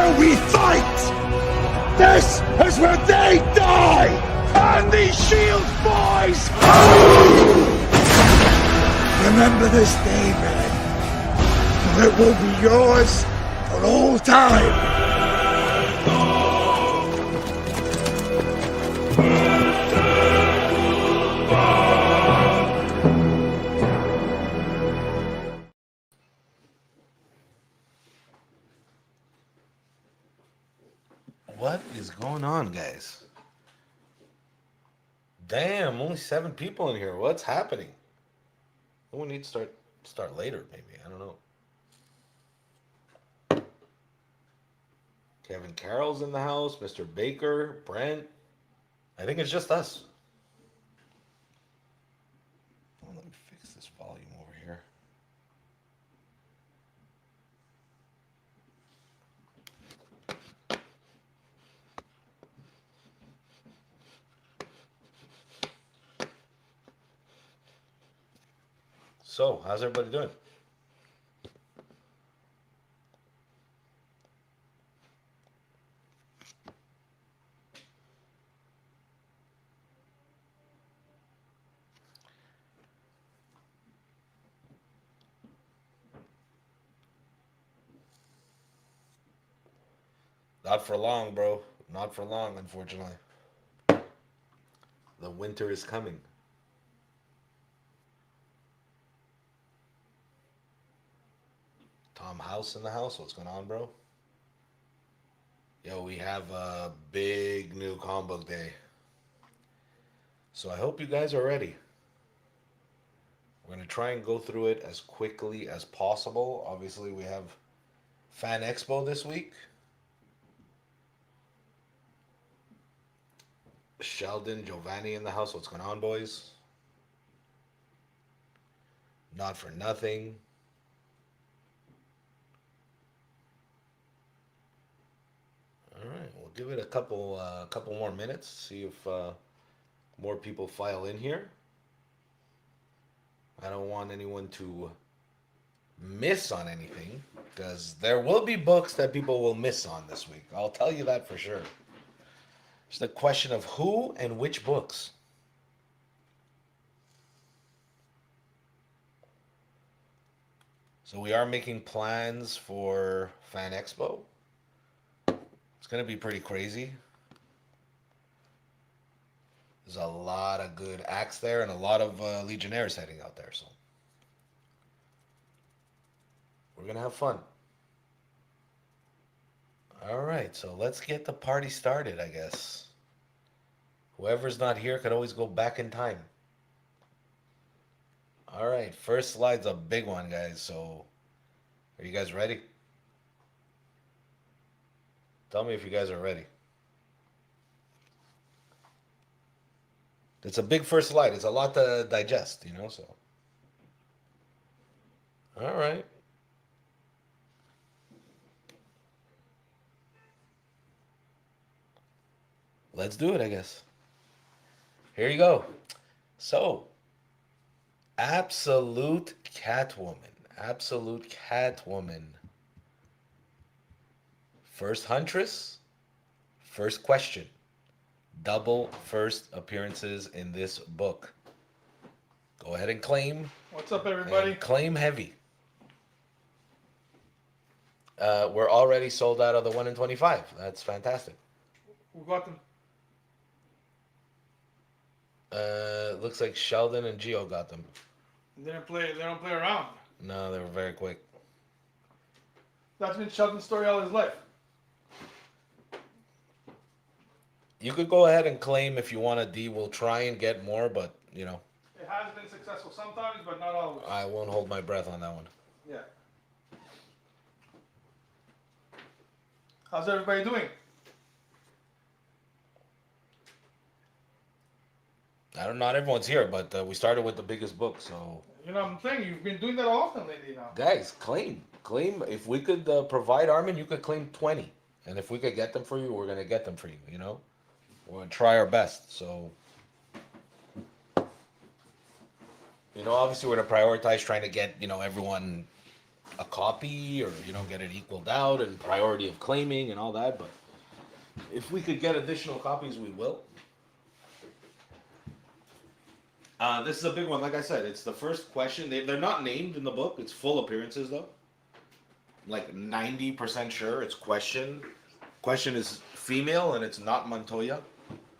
where we fight! This is where they die! And these shields, boys! Remember this day, man. For it will be yours for all time. What is going on, guys? Damn, only 7 people in here. What's happening? We need to start later, maybe. I don't know. Kevin Carroll's in the house. Mr. Baker, Brent. I think it's just us. Oh, let me fix this volume over here. So, how's everybody doing? Not for long, bro. Not for long, unfortunately. The winter is coming. Tom House in the house. What's going on, bro? Yo, we have a big new comic book day. So I hope you guys are ready. We're going to try and go through it as quickly as possible. Obviously, we have Fan Expo this week. Sheldon, Giovanni in the house. What's going on, boys? Not for nothing. All right, we'll give it a couple more minutes. See if more people file in here. I don't want anyone to miss on anything, because there will be books that people will miss on this week. I'll tell you that for sure. It's the question of who and which books. So we are making plans for Fan Expo. It's going to be pretty crazy. There's a lot of good acts there and a lot of Legionnaires heading out there. So we're going to have fun. All right, so let's get the party started, I guess. Whoever's not here could always go back in time. All right, first slide's a big one, guys. So are you guys ready? Tell me if you guys are ready. It's a big first slide. It's a lot to digest, you know, so. All right. Let's do it, I guess. Here you go. So, Absolute Catwoman. Absolute Catwoman. First Huntress. First question. Double first appearances in this book. Go ahead and claim. What's up, everybody? And claim heavy. We're already sold out of the 1 in 25. That's fantastic. Who got them? Looks like Sheldon and Gio got them. They don't play around. No, they were very quick. That's been Sheldon's story all his life. You could go ahead and claim if you want a D. We'll try and get more, but, you know. It has been successful sometimes, but not always. I won't hold my breath on that one. Yeah. How's everybody doing? Not everyone's here, but we started with the biggest book, so. You know what I'm saying? You've been doing that often lately now. Guys, claim. If we could provide Armin, you could claim 20. And if we could get them for you, we're going to get them for you, you know? We're going to try our best, so. You know, obviously we're going to prioritize trying to get, you know, everyone a copy or get it equaled out and priority of claiming and all that. But if we could get additional copies, we will. This is a big one. Like I said, it's the first question. They're not named in the book. It's full appearances though. Like 90% sure it's Question. Question is female and it's not Montoya.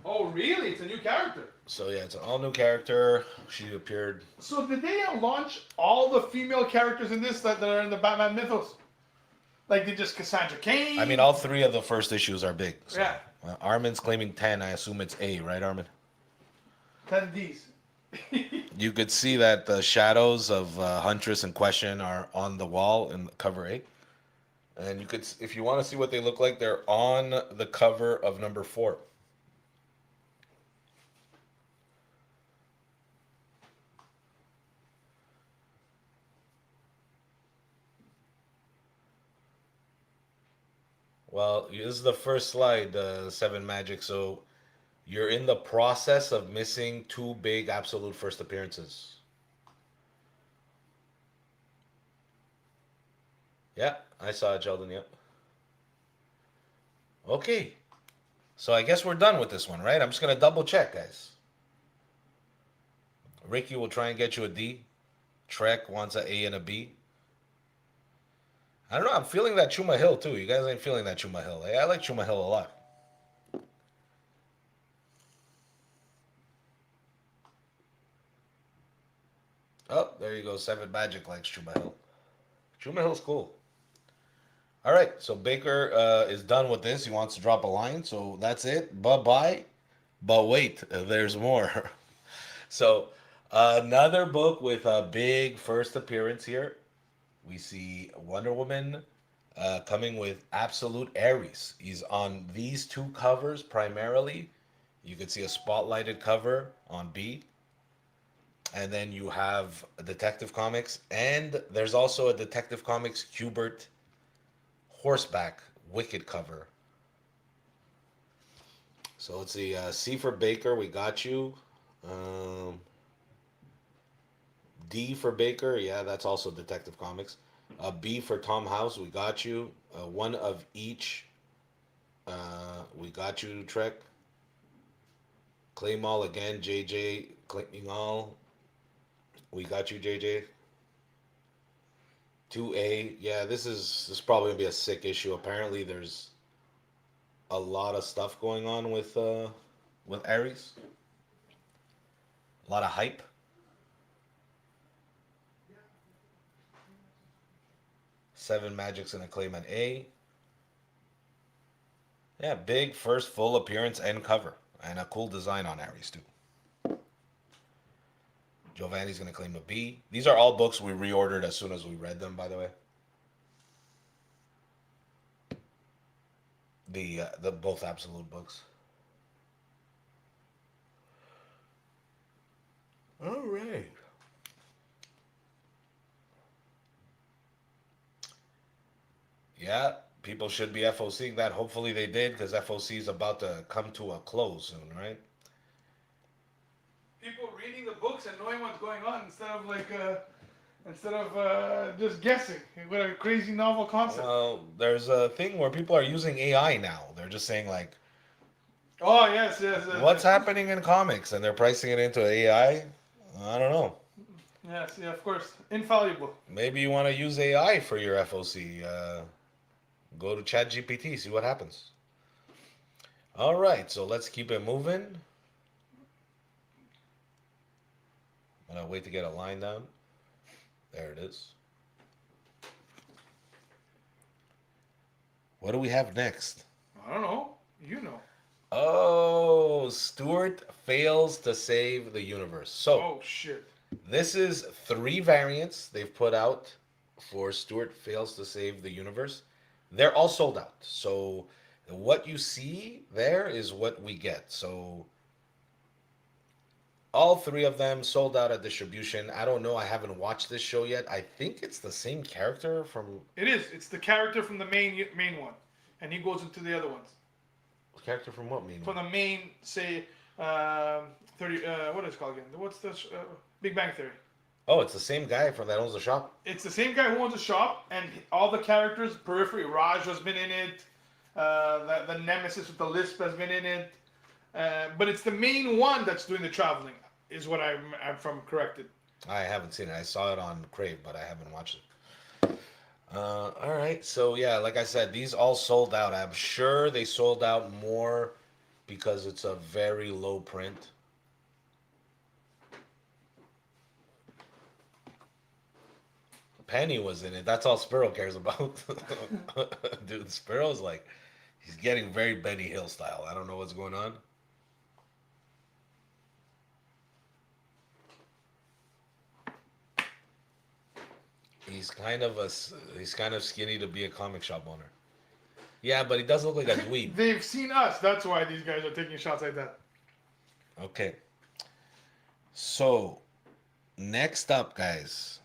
Oh, really? It's a new character. So yeah, it's an all new character. She appeared. So did they launch all the female characters in this that are in the Batman mythos? Like did just Cassandra Cain? I mean, all three of the first issues are big. So. Yeah. Armin's claiming 10. I assume it's A, right, Armin? 10 Ds. You could see that the shadows of Huntress and Question are on the wall in cover A. And you could, if you want to see what they look like, they're on the cover of number 4. Well, this is the first slide, 7 Magic. So you're in the process of missing 2 big absolute first appearances. Yeah, I saw it, Sheldon. Yep. Okay. So I guess we're done with this one, right? I'm just going to double check, guys. Ricky will try and get you a D. Trek wants an A and a B. I don't know. I'm feeling that Chuma Hill, too. You guys ain't feeling that Chuma Hill. I like Chuma Hill a lot. Oh, there you go. 7 Magic likes Chuma Hill. Chuma Hill's cool. All right, so Baker is done with this. He wants to drop a line, so that's it. Bye-bye. But wait, there's more. So another book with a big first appearance here. We see Wonder Woman coming with Absolute Aries. He's on these 2 covers primarily. You could see a spotlighted cover on B. And then you have Detective Comics. And there's also a Detective Comics Hubert Horseback Wicked cover. So let's see. C for Baker, we got you. D for Baker, yeah, that's also Detective Comics. B for Tom House, we got you. One of each, we got you, Trek. Claim all again, JJ. Claiming all, we got you, JJ. 2A, yeah, this is probably gonna be a sick issue. Apparently, there's a lot of stuff going on with Ares. A lot of hype. Seven Magic's gonna claim an A. Yeah, big first full appearance and cover, and a cool design on Ares too. Giovanni's going to claim a B. These are all books we reordered as soon as we read them, by the way. The both absolute books. All right. Yeah, people should be FOCing that. Hopefully they did, because FOC is about to come to a close soon, right? People reading the books and knowing what's going on instead of just guessing. What a crazy novel concept. Well, there's a thing where people are using AI now. They're just saying like, oh yes. what's happening in comics, and they're pricing it into AI. I don't know. Yes, yeah, of course, infallible. Maybe you want to use AI for your FOC. Go to ChatGPT, see what happens. All right, so let's keep it moving. I'm gonna wait to get a line down. There it is. What do we have next? I don't know. You know. Oh, Stuart fails to save the universe. So, oh shit. This is 3 variants they've put out for Stuart fails to save the universe. They're all sold out. So what you see there is what we get. So all 3 of them sold out at distribution. I don't know. I haven't watched this show yet. I think it's the same character from... It is. It's the character from the main one. And he goes into the other ones. Character from what main From one? the main, say, 30... what is it called again? What's the... Big Bang Theory. Oh, it's the same guy from that owns the shop. It's the same guy who owns the shop, and all the characters, Periphery, Raj has been in it. The Nemesis with the Lisp has been in it. But it's the main one that's doing the traveling, is what I'm from corrected. I haven't seen it. I saw it on Crave, but I haven't watched it. All right. So yeah, like I said, these all sold out. I'm sure they sold out more because it's a very low print. Penny was in it. That's all Sparrow cares about. Dude, Sparrow's like, he's getting very Benny Hill style. I don't know what's going on. He's kind of skinny to be a comic shop owner. Yeah, but he does look like a dweeb. They've seen us. That's why these guys are taking shots like that. Okay. So, next up, guys.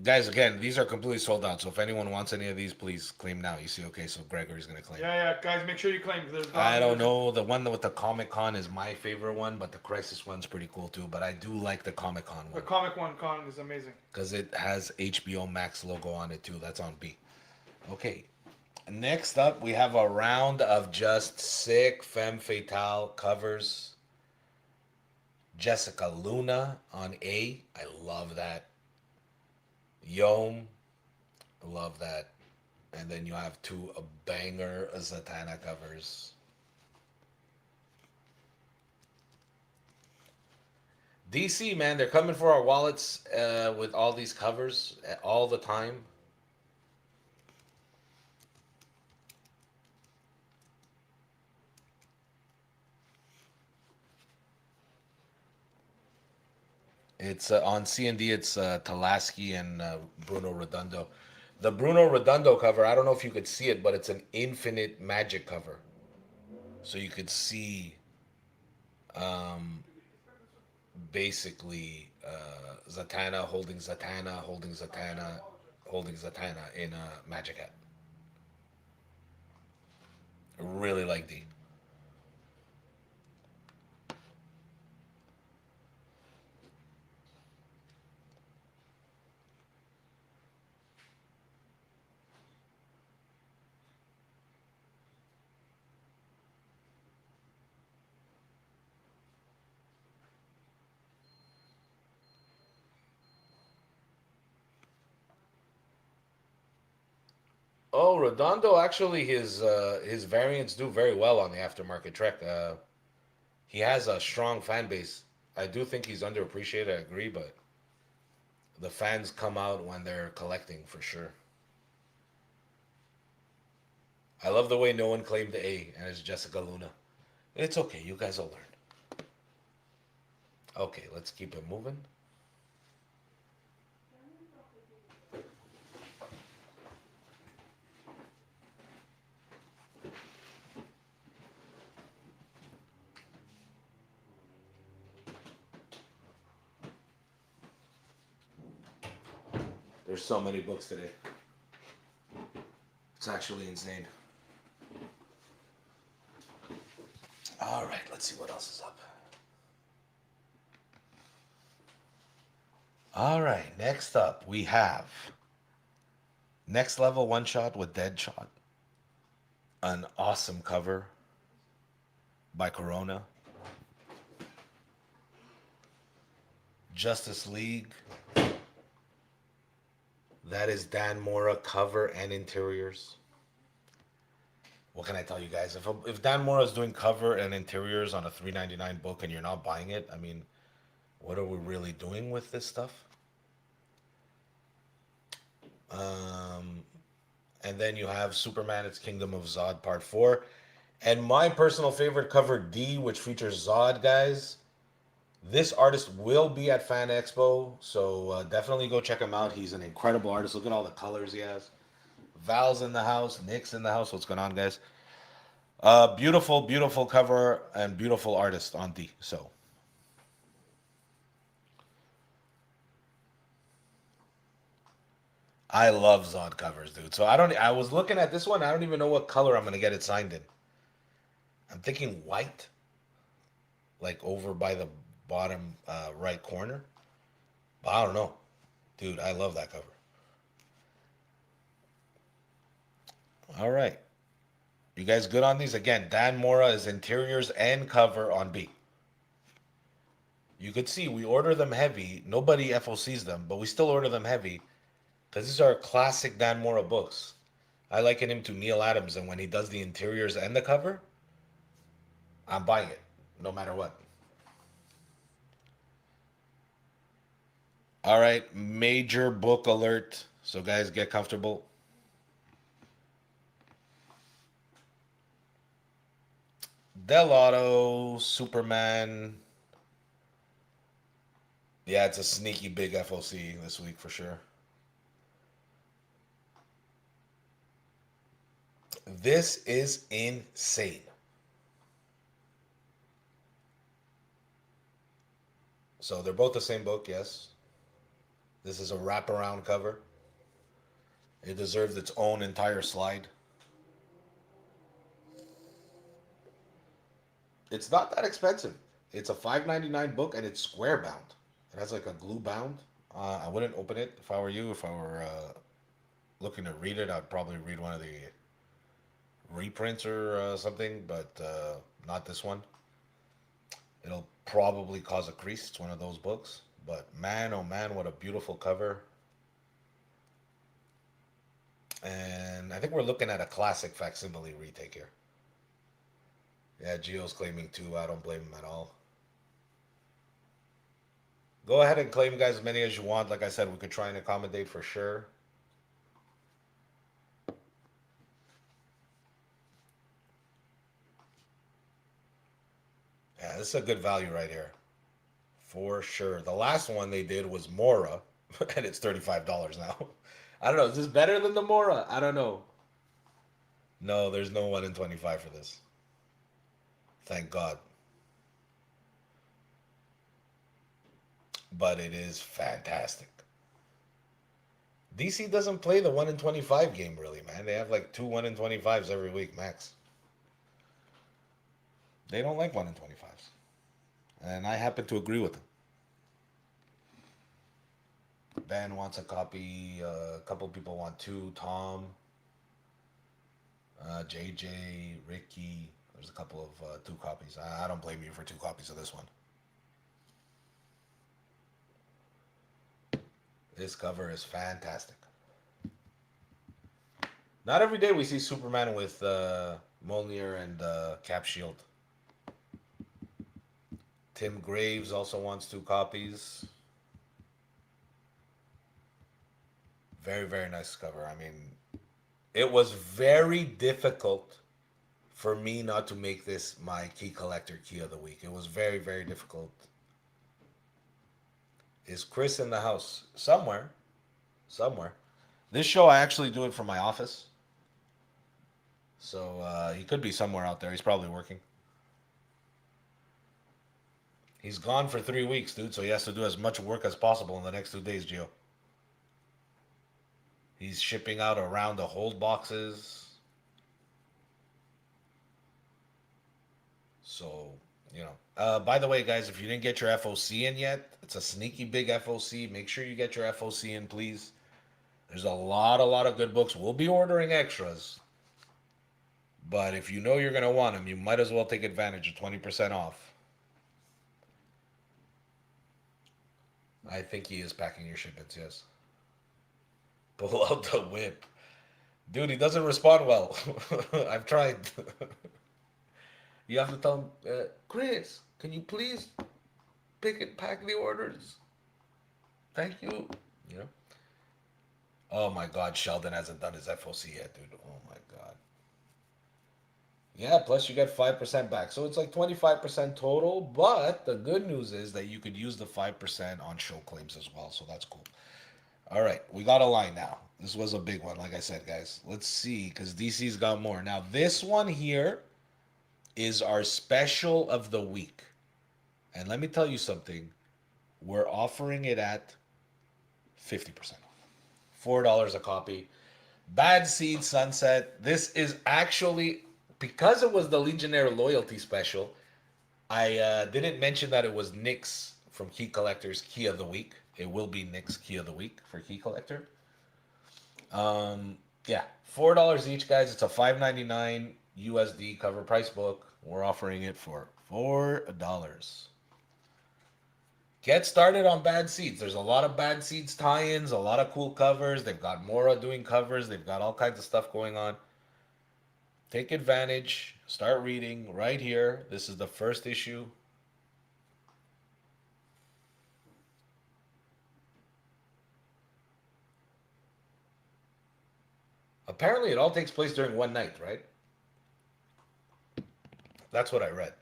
Guys, again, these are completely sold out. So if anyone wants any of these, please claim now. You see, okay, so Gregory's going to claim. Yeah, guys, make sure you claim. I don't know. The one with the Comic Con is my favorite one, but the Crisis one's pretty cool too. But I do like the Comic Con The one Comic Con is amazing. because it has HBO Max logo on it too. That's on B. Okay. Next up, we have a round of just sick femme fatale covers. Jessica Luna on A. I love that. Yom. I love that. And then you have two banger Zatanna covers. DC, man, they're coming for our wallets with all these covers all the time. It's on C&D. It's Talaski and Bruno Redondo. The Bruno Redondo cover, I don't know if you could see it, but it's an infinite magic cover. So you could see basically Zatanna holding Zatanna, holding Zatanna, holding Zatanna in a magic hat. Really like D. Oh, Redondo actually his variants do very well on the aftermarket trek. He has a strong fan base. I do think he's underappreciated. I agree, but the fans come out when they're collecting for sure. I love the way no one claimed the A and it's Jessica Luna. It's okay. You guys will learn. Okay, let's keep it moving. There's so many books today. It's actually insane. All right, let's see what else is up. All right, next up we have Next Level One Shot with Deadshot. An awesome cover by Corona. Justice League. That is Dan Mora cover and interiors. What can I tell you guys? If Dan Mora is doing cover and interiors on a $3.99 book and you're not buying it, I mean, what are we really doing with this stuff? And then you have Superman, It's Kingdom of Zod Part 4. And my personal favorite cover, D, which features Zod, guys. This artist will be at Fan Expo, so definitely go check him out. He's an incredible artist. Look at all the colors he has. Val's in the house. Nick's in the house. What's going on, guys? Beautiful, beautiful cover and beautiful artist on D. So I love Zod covers, dude. So I was looking at this one. I don't even know what color I'm gonna get it signed in. I'm thinking white, like over by the bottom right corner. But I don't know. Dude, I love that cover. All right. You guys good on these? Again, Dan Mora is interiors and cover on B. You could see we order them heavy. Nobody FOCs them, but we still order them heavy because these are classic Dan Mora books. I liken him to Neil Adams, and when he does the interiors and the cover, I'm buying it, no matter what. All right, major book alert. So, guys, get comfortable. Del Auto, Superman. Yeah, it's a sneaky big FOC this week for sure. This is insane. So they're both the same book, yes. This is a wraparound cover. It deserves its own entire slide. It's not that expensive. It's a $5.99 book and it's square bound. It has like a glue bound. I wouldn't open it if I were you. If I were looking to read it, I'd probably read one of the reprints or something, but not this one. It'll probably cause a crease. It's one of those books. But man, oh man, what a beautiful cover. And I think we're looking at a classic facsimile retake here. Yeah, Gio's claiming too. I don't blame him at all. Go ahead and claim, guys, as many as you want. Like I said, we could try and accommodate for sure. Yeah, this is a good value right here. For sure. The last one they did was Mora, and it's $35 now. I don't know. Is this better than the Mora? I don't know. No, there's no 1 in 25 for this. Thank God. But it is fantastic. DC doesn't play the 1 in 25 game really, man. They have like 2 1 in 25s every week, max. They don't like 1 in 25s. And I happen to agree with them. Ben wants a copy. A couple people want 2. Tom. JJ. Ricky. There's a couple of 2 copies. I don't blame you for 2 copies of this one. This cover is fantastic. Not every day we see Superman with Mjolnir and Cap Shield. Tim Graves also wants 2 copies. Very, very nice cover. I mean, it was very difficult for me not to make this my key collector key of the week. It was very, very difficult. Is Chris in the house? Somewhere. Somewhere. This show, I actually do it from my office. So he could be somewhere out there. He's probably working. He's gone for 3 weeks, dude. So he has to do as much work as possible in the next 2 days, Gio. He's shipping out around the hold boxes. So, you know. By the way, guys, if you didn't get your FOC in yet, it's a sneaky big FOC. Make sure you get your FOC in, please. There's a lot of good books. We'll be ordering extras. But if you know you're going to want them, you might as well take advantage of 20% off. I think he is packing your shipments, yes. Pull out the whip. Dude, he doesn't respond well. I've tried. You have to tell him, Chris, can you please pick and pack the orders? Thank you. You know? Oh my God, Sheldon hasn't done his FOC yet, dude. Oh my God. Yeah, plus you get 5% back. So it's like 25% total, but the good news is that you could use the 5% on show claims as well, so that's cool. All right, we got a line now. This was a big one, like I said, guys. Let's see, because DC's got more. Now, this one here is our special of the week. And let me tell you something. We're offering it at 50% off. $4 a copy. Bad Seed Sunset. This is actually, because it was the Legionnaire Loyalty Special, I didn't mention that it was Nick's from Key Collector's Key of the Week. It will be Nick's Key of the Week for Key Collector. Yeah, $4 each, guys. It's a $5.99 USD cover price book. We're offering it for $4. Get started on Bad Seeds. There's a lot of Bad Seeds tie-ins, a lot of cool covers. They've got Mora doing covers. They've got all kinds of stuff going on. Take advantage. Start reading right here. This is the first issue. Apparently, it all takes place during one night, right? That's what I read.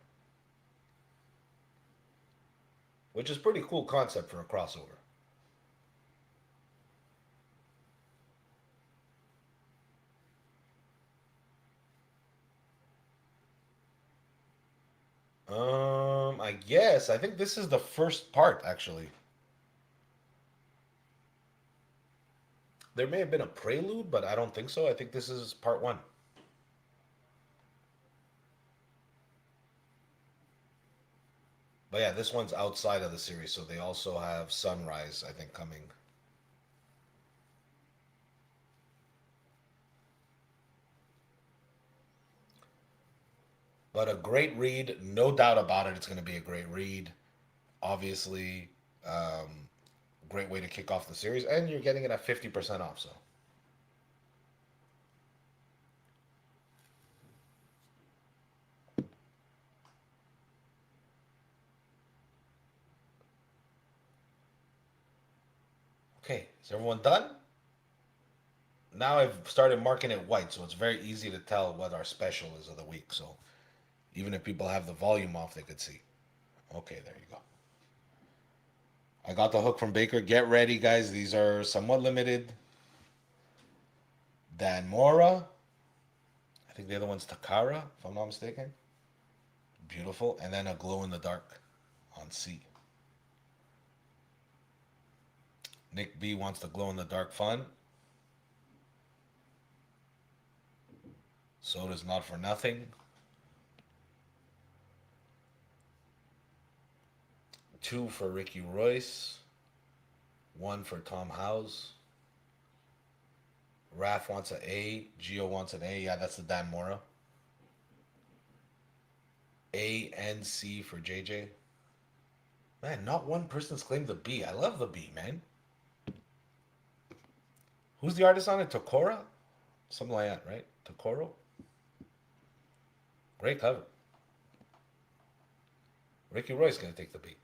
Which is pretty cool concept for a crossover. I guess. I think this is the first part, actually. There may have been a prelude, but I don't think so. I think this is part 1. But yeah, this one's outside of the series, so they also have Sunrise, I think, coming. But a great read, no doubt about it. It's going to be a great read. Obviously, great way to kick off the series, and you're getting it at 50% off. So, okay, is everyone done? Now I've started marking it white, so it's very easy to tell what our special is of the week. So, even if people have the volume off, they could see. Okay, there you go. I got the hook from Baker. Get ready, guys. These are somewhat limited. Dan Mora. I think the other one's Takara, if I'm not mistaken. Beautiful. And then a glow in the dark on C. Nick B wants the glow in the dark fun. Soda's not for nothing. 2 for Ricky Royce. 1 for Tom Howes. Raph wants an A. Gio wants an A. Yeah, that's the Dan Mora. A and C for JJ. Man, not one person's claimed the B. I love the B, man. Who's the artist on it? Tokora? Something like that, right? Tokoro? Great cover. Ricky Roy's going to take the B.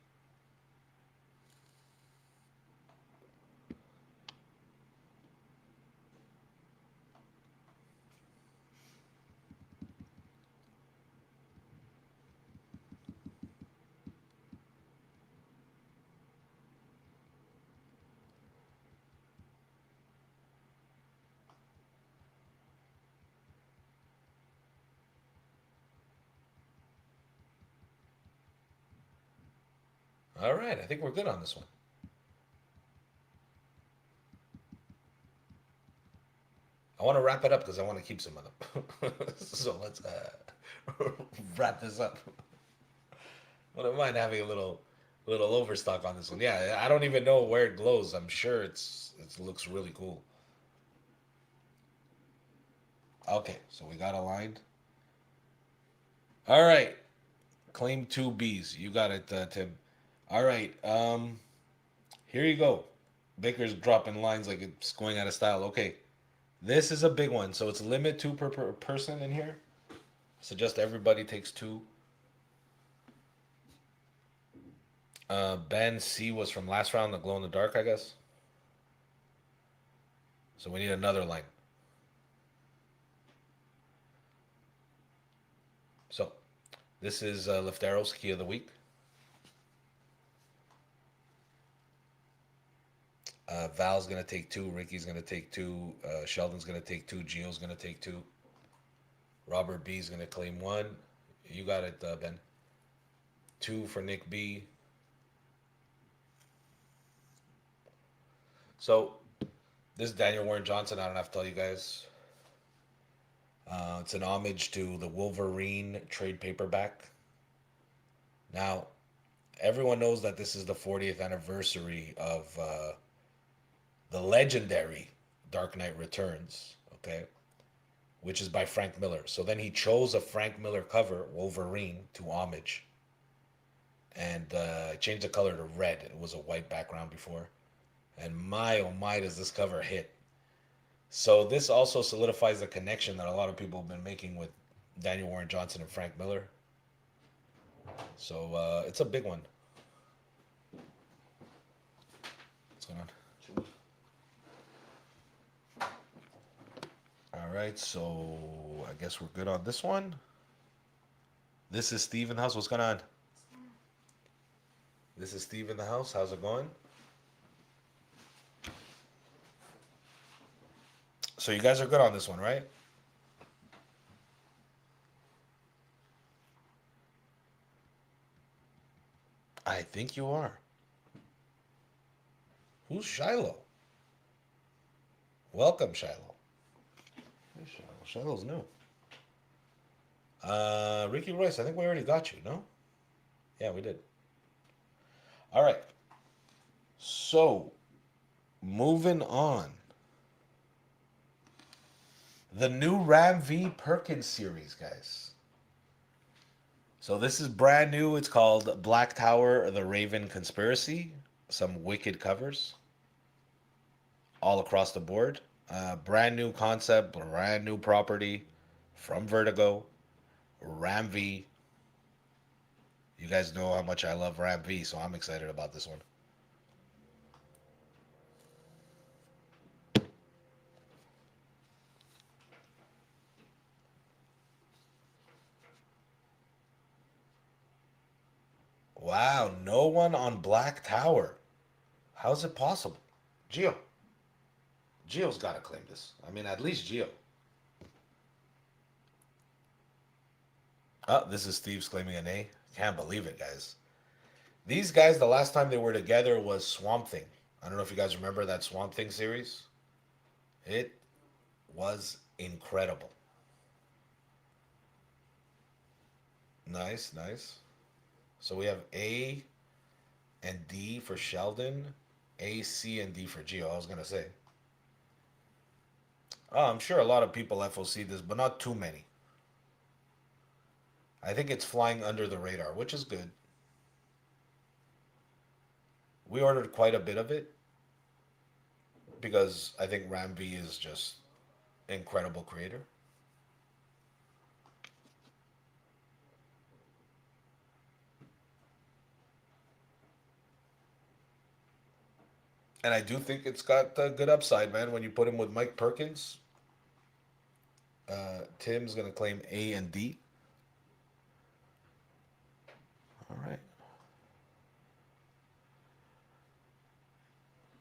All right, I think we're good on this one. I want to wrap it up because I want to keep some of them. So let's wrap this up. I don't mind having a little overstock on this one. Yeah, I don't even know where it glows. I'm sure it looks really cool. Okay, so we got aligned. All right, claim 2 Bs. You got it, Tim. All right, here you go. Baker's dropping lines like it's going out of style. Okay, this is a big one. So it's limit 2 per person in here. Suggest everybody takes 2. Ben C was from last round, the glow in the dark, I guess. So we need another line. So this is Leftero's Key of the Week. Val's going to take 2. Ricky's going to take 2. Sheldon's going to take 2. Gio's going to take 2. Robert B's going to claim 1. You got it, Ben. 2 for Nick B. So, this is Daniel Warren Johnson. I don't have to tell you guys. It's an homage to the Wolverine trade paperback. Now, everyone knows that this is the 40th anniversary of the legendary Dark Knight Returns, okay, which is by Frank Miller. So then he chose a Frank Miller cover, Wolverine, to homage, and changed the color to red. It was a white background before, and my oh my, does this cover hit! So this also solidifies the connection that a lot of people have been making with Daniel Warren Johnson and Frank Miller. So it's a big one. What's going on? All right, so I guess we're good on this one. This is Steve in the house. What's going on? This is Steve in the house. How's it going? So you guys are good on this one, right? I think you are. Who's Shiloh? Welcome, Shiloh. Hey, Shiloh. Shiloh's new. Ricky Royce, I think we already got you, no? Yeah, we did. All right. So, moving on. The new Ram V Perkins series, guys. So this is brand new. It's called Black Tower, The Raven Conspiracy. Some wicked covers all across the board. Brand new concept, brand new property from Vertigo. Ram V. You guys know how much I love Ram V, so I'm excited about this one. Wow, no one on Black Tower. How's it possible? Gio. Gio's got to claim this. I mean, at least Gio. Oh, this is Steve's claiming an A. Can't believe it, guys. These guys, the last time they were together was Swamp Thing. I don't know if you guys remember that Swamp Thing series. It was incredible. Nice, nice. So we have A and D for Sheldon, A, C, and D for Gio. I was going to say. Oh, I'm sure a lot of people FOC this, but not too many. I think it's flying under the radar, which is good. We ordered quite a bit of it because I think Ram V is just incredible creator. And I do think it's got a good upside, man. When you put him with Mike Perkins, Tim's going to claim A and D. All right.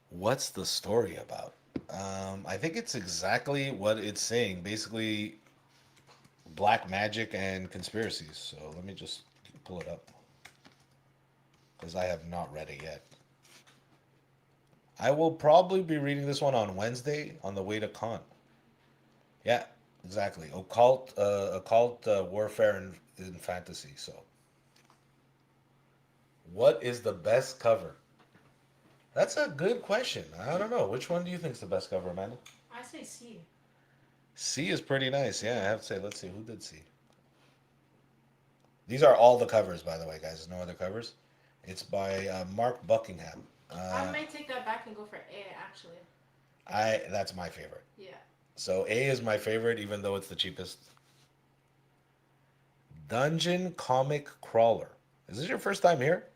What's the story about? I think it's exactly what it's saying. Basically, black magic and conspiracies. So let me just pull it up because I have not read it yet. I will probably be reading this one on Wednesday on the way to con. Yeah, exactly. Occult warfare in fantasy. So, what is the best cover? That's a good question. I don't know. Which one do you think is the best cover, Amanda? I say C. C is pretty nice. Yeah, I have to say. Let's see. Who did C? These are all the covers, by the way, guys. No other covers. It's by Mark Buckingham. I might take that back and go for A, actually. That's my favorite. Yeah. So A is my favorite, even though it's the cheapest. Dungeon Comic Crawler. Is this your first time here?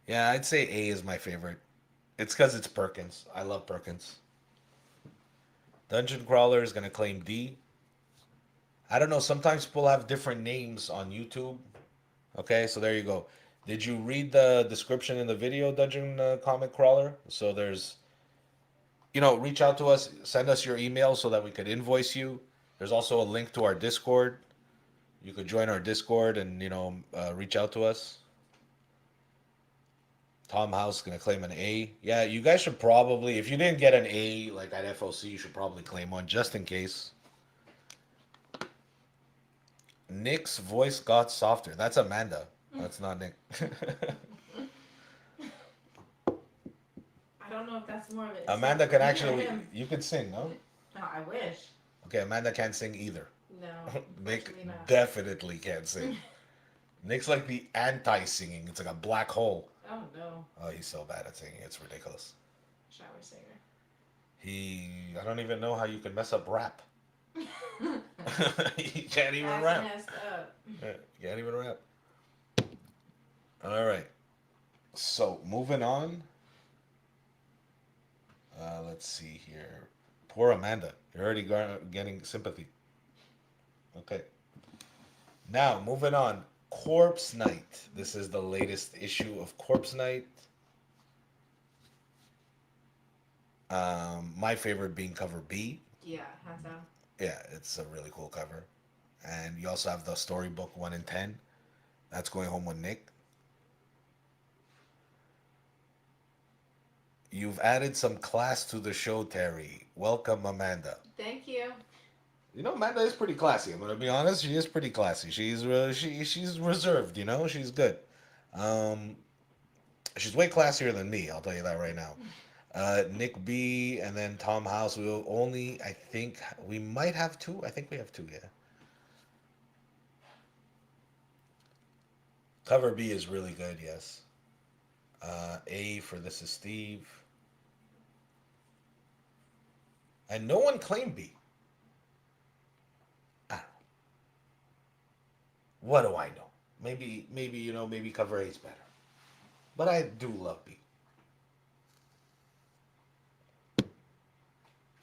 Yeah, I'd say A is my favorite. It's because it's Perkins. I love Perkins. Dungeon Crawler is going to claim D. I don't know. Sometimes people have different names on YouTube. Okay, so there you go. Did you read the description in the video, Dungeon Comic Crawler? So there's, reach out to us. Send us your email so that we could invoice you. There's also a link to our Discord. You could join our Discord and, reach out to us. Tom House is going to claim an A. Yeah, you guys should probably, if you didn't get an A like at FOC, you should probably claim one just in case. Nick's voice got softer. That's Amanda. That's not Nick. I don't know if that's more of it. Amanda can actually. You could sing, no? No, I wish. Okay, Amanda can't sing either. No, Nick unfortunately not. definitely can't sing. Nick's like the anti-singing. It's like a black hole. Oh no, Oh, he's so bad at singing. It's ridiculous. shower singer. I don't even know how you can mess up rap. You can't even That's rap. messed up. Yeah, you can't even rap. All right. So, moving on. Let's see here. Poor Amanda. You're already getting sympathy. Okay. Now, moving on. Corpse Night. This is the latest issue of Corpse Night. My favorite being cover B. Yeah, hands down. Yeah, it's a really cool cover. And you also have the storybook 1 in 10. That's going home with Nick. You've added some class to the show, Terry. Welcome, Amanda. Thank you. You know, Amanda is pretty classy. I'm gonna be honest. She is pretty classy. She's reserved. You know, she's good. Um, she's way classier than me. I'll tell you that right now. Nick B and then Tom House. We'll only. I think we might have two. I think we have two. Yeah. Cover B is really good. Yes. A for This Is Steve. And no one claimed B. I don't know. What do I know? Maybe maybe cover A is better. But I do love B.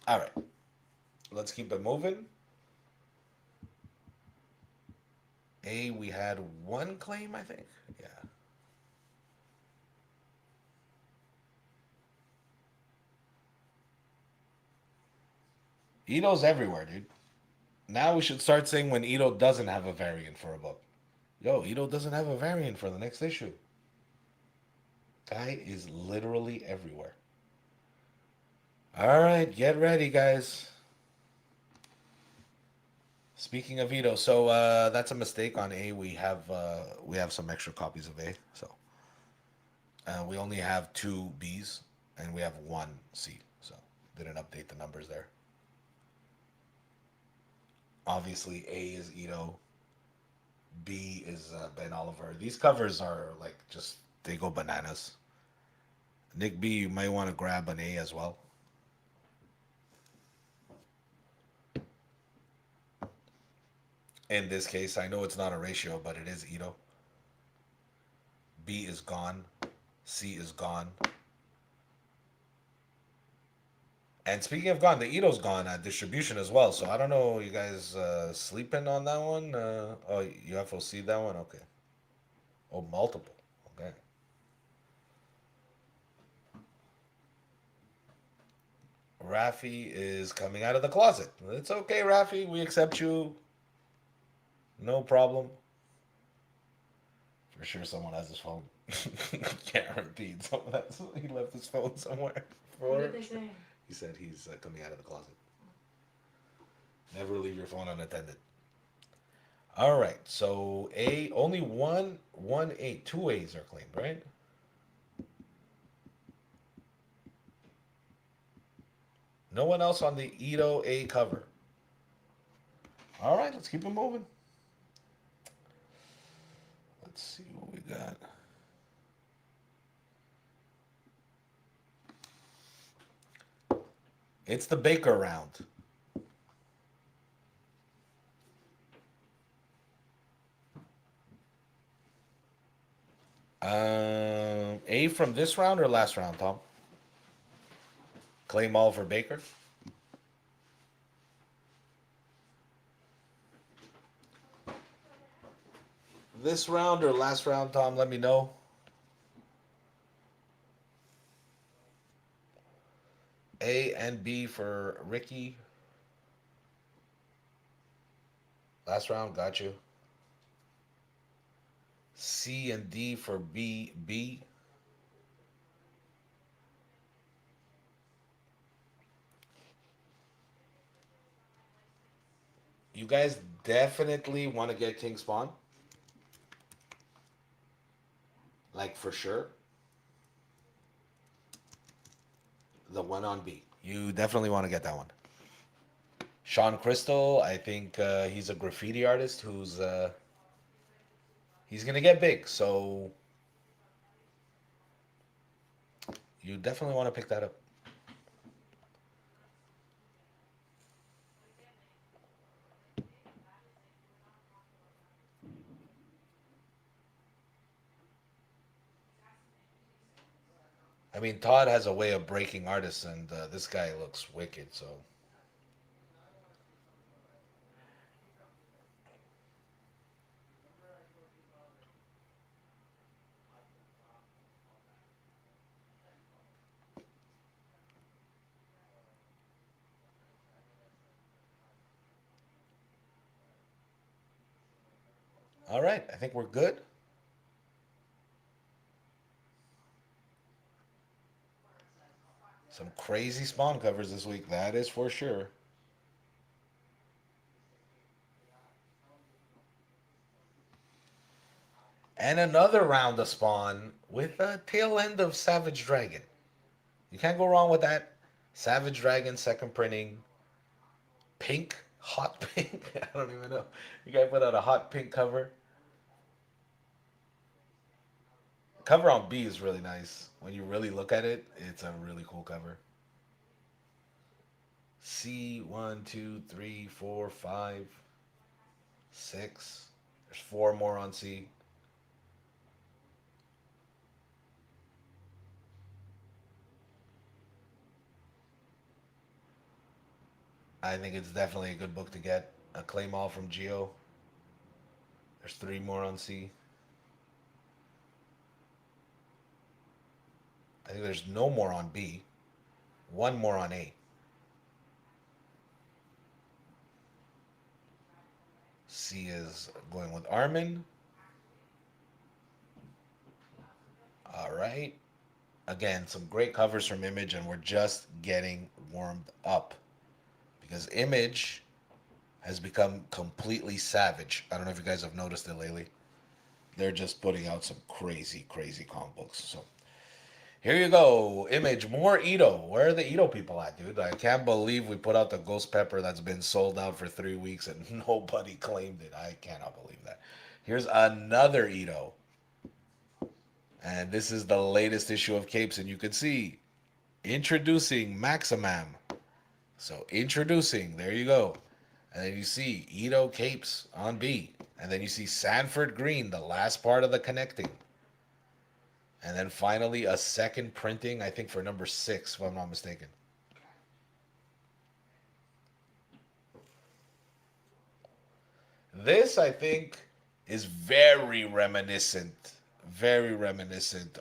All right. Let's keep it moving. A, we had one claim, I think. Yeah. Ito's everywhere, dude. Now we should start saying when Ito doesn't have a variant for a book. Yo, Ito doesn't have a variant for the next issue. Guy is literally everywhere. All right, get ready, guys. Speaking of Ito, so that's a mistake on A. We have some extra copies of A, so we only have 2 Bs and we have 1 C, so didn't update the numbers there. Obviously, A is Ito. B is Ben Oliver. These covers are like just, they go bananas. Nick B, you might want to grab an A as well. In this case, I know it's not a ratio, but it is Ito. B is gone. C is gone. And speaking of gone, the Ito's gone at distribution as well. So I don't know, you guys sleeping on that one? Oh, you FOC that one? Okay. Oh, multiple. Okay. Rafi is coming out of the closet. It's okay, Rafi. We accept you. No problem. For sure someone has his phone. Guaranteed someone has, he left his phone somewhere. What did they say? He said he's coming out of the closet. Never leave your phone unattended. All right, so A, only one A, 2 A's are claimed, right? No one else on the Ito A cover. All right, let's keep it moving. Let's see what we got. It's the Baker round. A from this round or last round, Tom? Claim all for Baker. This round or last round, Tom? Let me know. A and B for Ricky. Last round, got you. C and D for B. You guys definitely want to get King Spawn. Like, for sure. The one on B. You definitely want to get that one. Sean Crystal, I think he's a graffiti artist who's he's gonna get big. So you definitely want to pick that up. I mean, Todd has a way of breaking artists, and this guy looks wicked. So all right, I think we're good. Some crazy Spawn covers this week, that is for sure. And another round of Spawn with a tail end of Savage Dragon. You can't go wrong with that. Savage Dragon second printing. Pink, hot pink. I don't even know. You guys put out a hot pink cover. Cover on B is really nice. When you really look at it, it's a really cool cover. C, 1, 2, 3, 4, 5, 6. There's 4 more on C. I think it's definitely a good book to get. A Claim All from Geo. There's 3 more on C. I think there's no more on B. 1 more on A. C is going with Armin. All right. Again, some great covers from Image, and we're just getting warmed up. Because Image has become completely savage. I don't know if you guys have noticed it lately. They're just putting out some crazy, crazy comic books. So here you go. Image, more Ito. Where are the Ito people at, dude? I can't believe we put out the Ghost Pepper that's been sold out for 3 weeks and nobody claimed it. I cannot believe that. Here's another Ito. And this is the latest issue of Capes, and you can see introducing Maximam. So introducing, there you go. And then you see Ito Capes on B. And then you see Sanford Green, the last part of the connecting. And then finally a second printing, I think for number 6, if I'm not mistaken. This, I think, is very reminiscent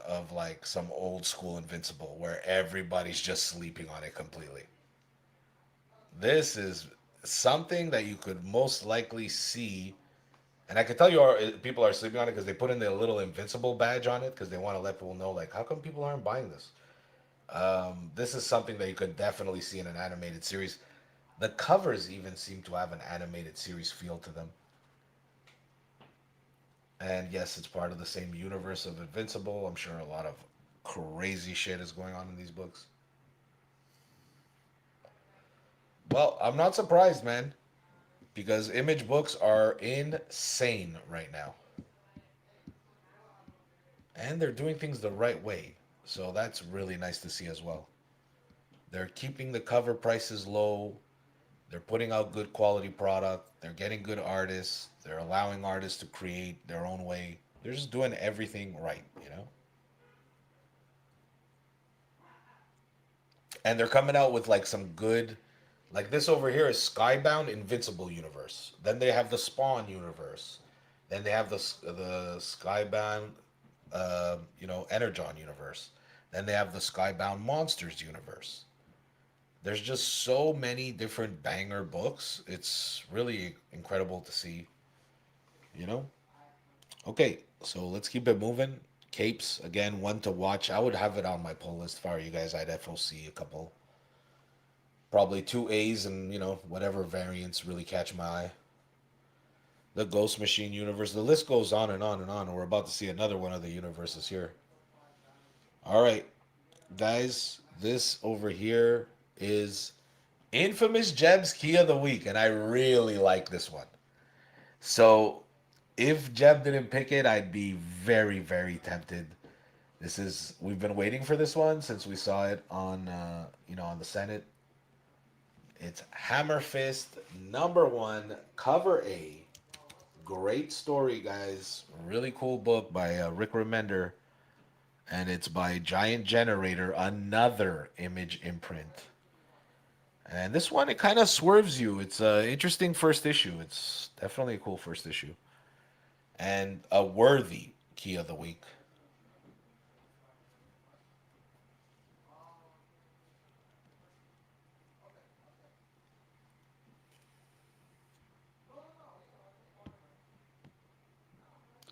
of like some old school Invincible where everybody's just sleeping on it completely. This is something that you could most likely see, and I can tell you people are sleeping on it because they put in their little Invincible badge on it because they want to let people know, like, how come people aren't buying this? This is something that you could definitely see in an animated series. The covers even seem to have an animated series feel to them. And yes, it's part of the same universe of Invincible. I'm sure a lot of crazy shit is going on in these books. Well, I'm not surprised, man, because Image books are insane right now. And they're doing things the right way. So that's really nice to see as well. They're keeping the cover prices low. They're putting out good quality product. They're getting good artists. They're allowing artists to create their own way. They're just doing everything right, you know? And they're coming out with like some good, like this over here is Skybound Invincible universe. Then they have the Spawn universe. Then they have the Skybound, Energon universe. Then they have the Skybound Monsters universe. There's just so many different banger books. It's really incredible to see, you know? Okay, so let's keep it moving. Capes, again, one to watch. I would have it on my pull list if I were you guys. I'd FOC a couple. Probably 2 A's and, whatever variants really catch my eye. the Ghost Machine universe. The list goes on and on and on. And we're about to see another one of the universes here. All right, guys, this over here is Infamous Jeb's Key of the Week, and I really like this one. So, if Jeb didn't pick it, I'd be very, very tempted. We've been waiting for this one since we saw it on, on the Senate. It's Hammer Fist #1, cover A. Great story, guys. Really cool book by Rick Remender. And it's by Giant Generator, another Image imprint. And this one, it kind of swerves you. It's an interesting first issue. It's definitely a cool first issue. And a worthy Key of the Week.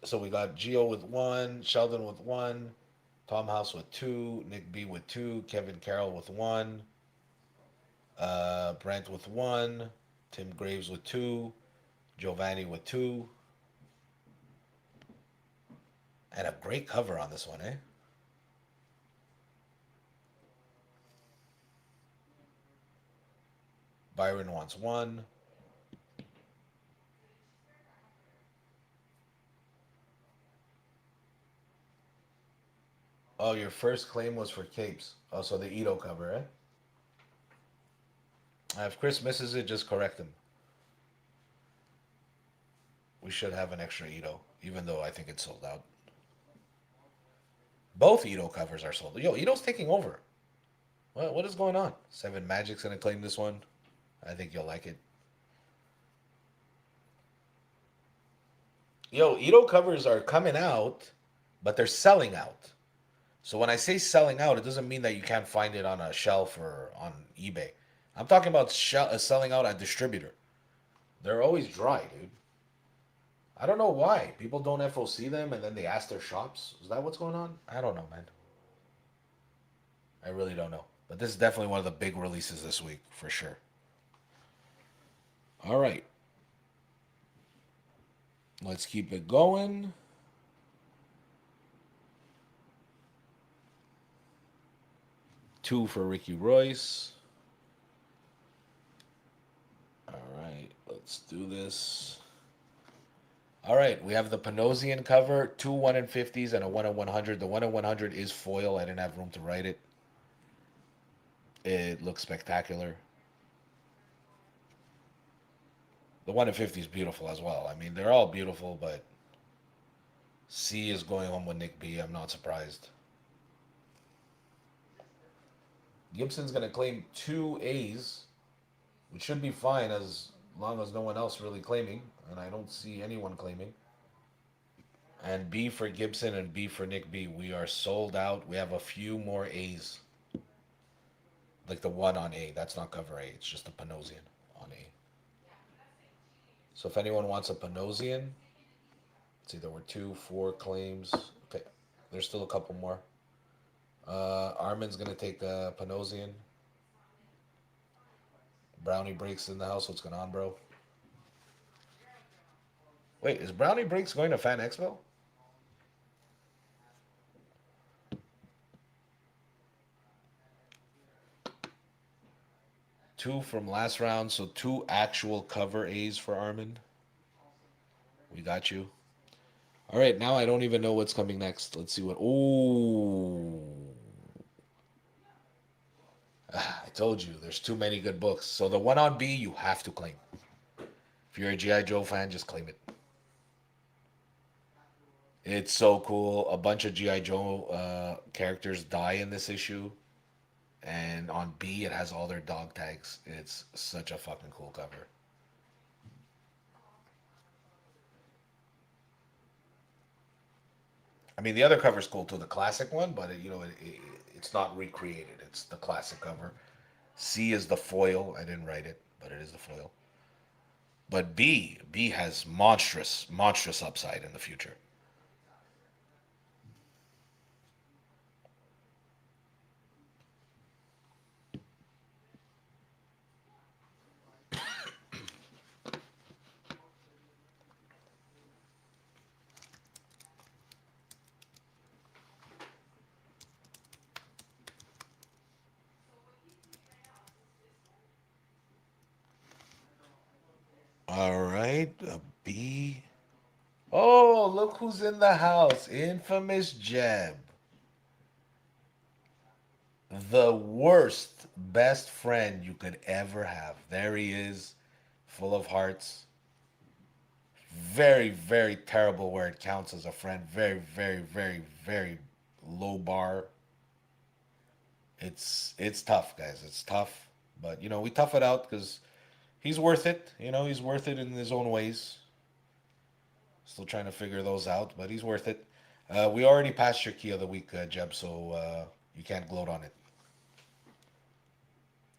So we got Gio with 1, Sheldon with 1, Tom House with 2, Nick B with 2, Kevin Carroll with 1, Brent with 1, Tim Graves with 2, Giovanni with 2. And a great cover on this one, eh? Byron wants 1. Oh, your first claim was for Capes. Oh, so the Ito cover, eh? If Chris misses it, just correct him. We should have an extra Ito, even though I think it's sold out. Both Ito covers are sold. Yo, Ito's taking over. What is going on? 7 Magic's gonna claim this one. I think you'll like it. Yo, Ito covers are coming out, but they're selling out. So when I say selling out, it doesn't mean that you can't find it on a shelf or on eBay. I'm talking about selling out at distributor. They're always dry, dude. I don't know why. People don't FOC them and then they ask their shops. Is that what's going on? I don't know, man. I really don't know. But this is definitely one of the big releases this week, for sure. All right. Let's keep it going. Two for Ricky Royce. All right, let's do this. All right, we have the Panosian cover, 2 1 in 50s and a 1 in 100. The 1 in 100 is foil. I didn't have room to write it. It looks spectacular. The 1 in 50 is beautiful as well. I mean, they're all beautiful, but C is going home with Nick B. I'm not surprised. Gibson's going to claim 2 A's, which should be fine as long as no one else really claiming, and I don't see anyone claiming. And B for Gibson and B for Nick B. We are sold out. We have a few more A's. Like the 1 on A. That's not cover A. It's just a Panosian on A. So if anyone wants a Panosian, let's see, there were 2, 4 claims. Okay, there's still a couple more. Armin's going to take the Panosian. Brownie Breaks in the house. What's going on, bro? Wait, is Brownie Breaks going to Fan Expo? Two from last round, so 2 actual cover A's for Armin. We got you. All right, now I don't even know what's coming next. Let's see what... Ooh. I told you, there's too many good books. So the 1 on B, you have to claim. If you're a G.I. Joe fan, just claim it. It's so cool. A bunch of G.I. Joe characters die in this issue. And on B, it has all their dog tags. It's such a fucking cool cover. I mean, the other cover's cool too, the classic one, but it's not recreated. It's the classic cover. C is the foil. I didn't write it, but it is the foil. But B has monstrous upside in the future. All right, a B. Oh, look who's in the house. Infamous Jeb. The worst best friend you could ever have. There he is, full of hearts. Very, very terrible where it counts as a friend. Very, very, very, very low bar. It's tough, guys. It's tough, but we tough it out because he's worth it. He's worth it in his own ways. Still trying to figure those out, but he's worth it. We already passed your key of the week, Jeb, so you can't gloat on it.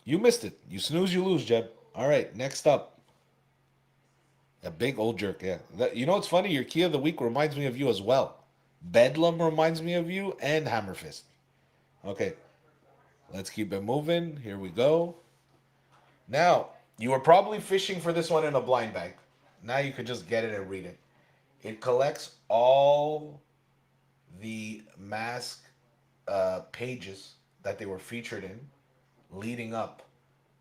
You missed it. You snooze, you lose, Jeb. All right, next up. A big old jerk, yeah. What's funny? Your key of the week reminds me of you as well. Bedlam reminds me of you, and Hammerfist. Okay, let's keep it moving. Here we go. Now, you were probably fishing for this one in a blind bag. Now you could just get it and read it. It collects all the mask pages that they were featured in leading up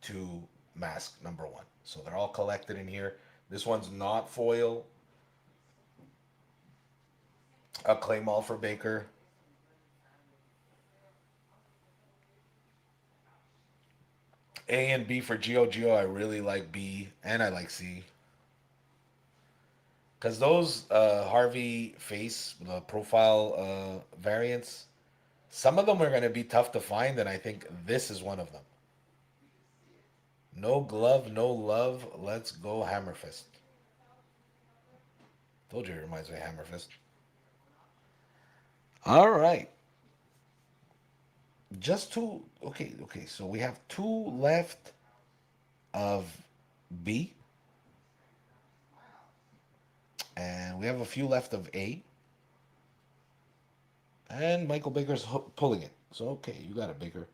to mask number one. So they're all collected in here. This one's not foil. A claim all for Baker. A and B for Geo. I really like B and I like C. Because those Harvey face, the profile variants, some of them are going to be tough to find, and I think this is one of them. No glove, no love. Let's go Hammerfist. Told you it reminds me of Hammerfist. All right. Just two. Okay. So we have two left of B. And we have a few left of A. And Michael Baker's pulling it. So, okay, you got it, Baker.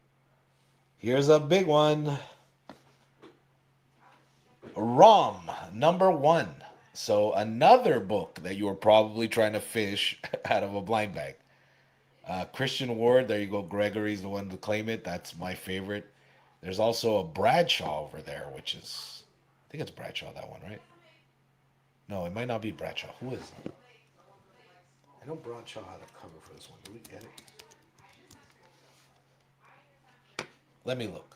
Here's a big one. ROM, number one. So, another book that you were probably trying to fish out of a blind bag. Christian Ward, there you go. Gregory's the one to claim it. That's my favorite. There's also a Bradshaw over there, which is, I think it's Bradshaw, that one, right? No, it might not be Bradshaw. Who is it? I know Bradshaw had a cover for this one. Do we get it? Let me look.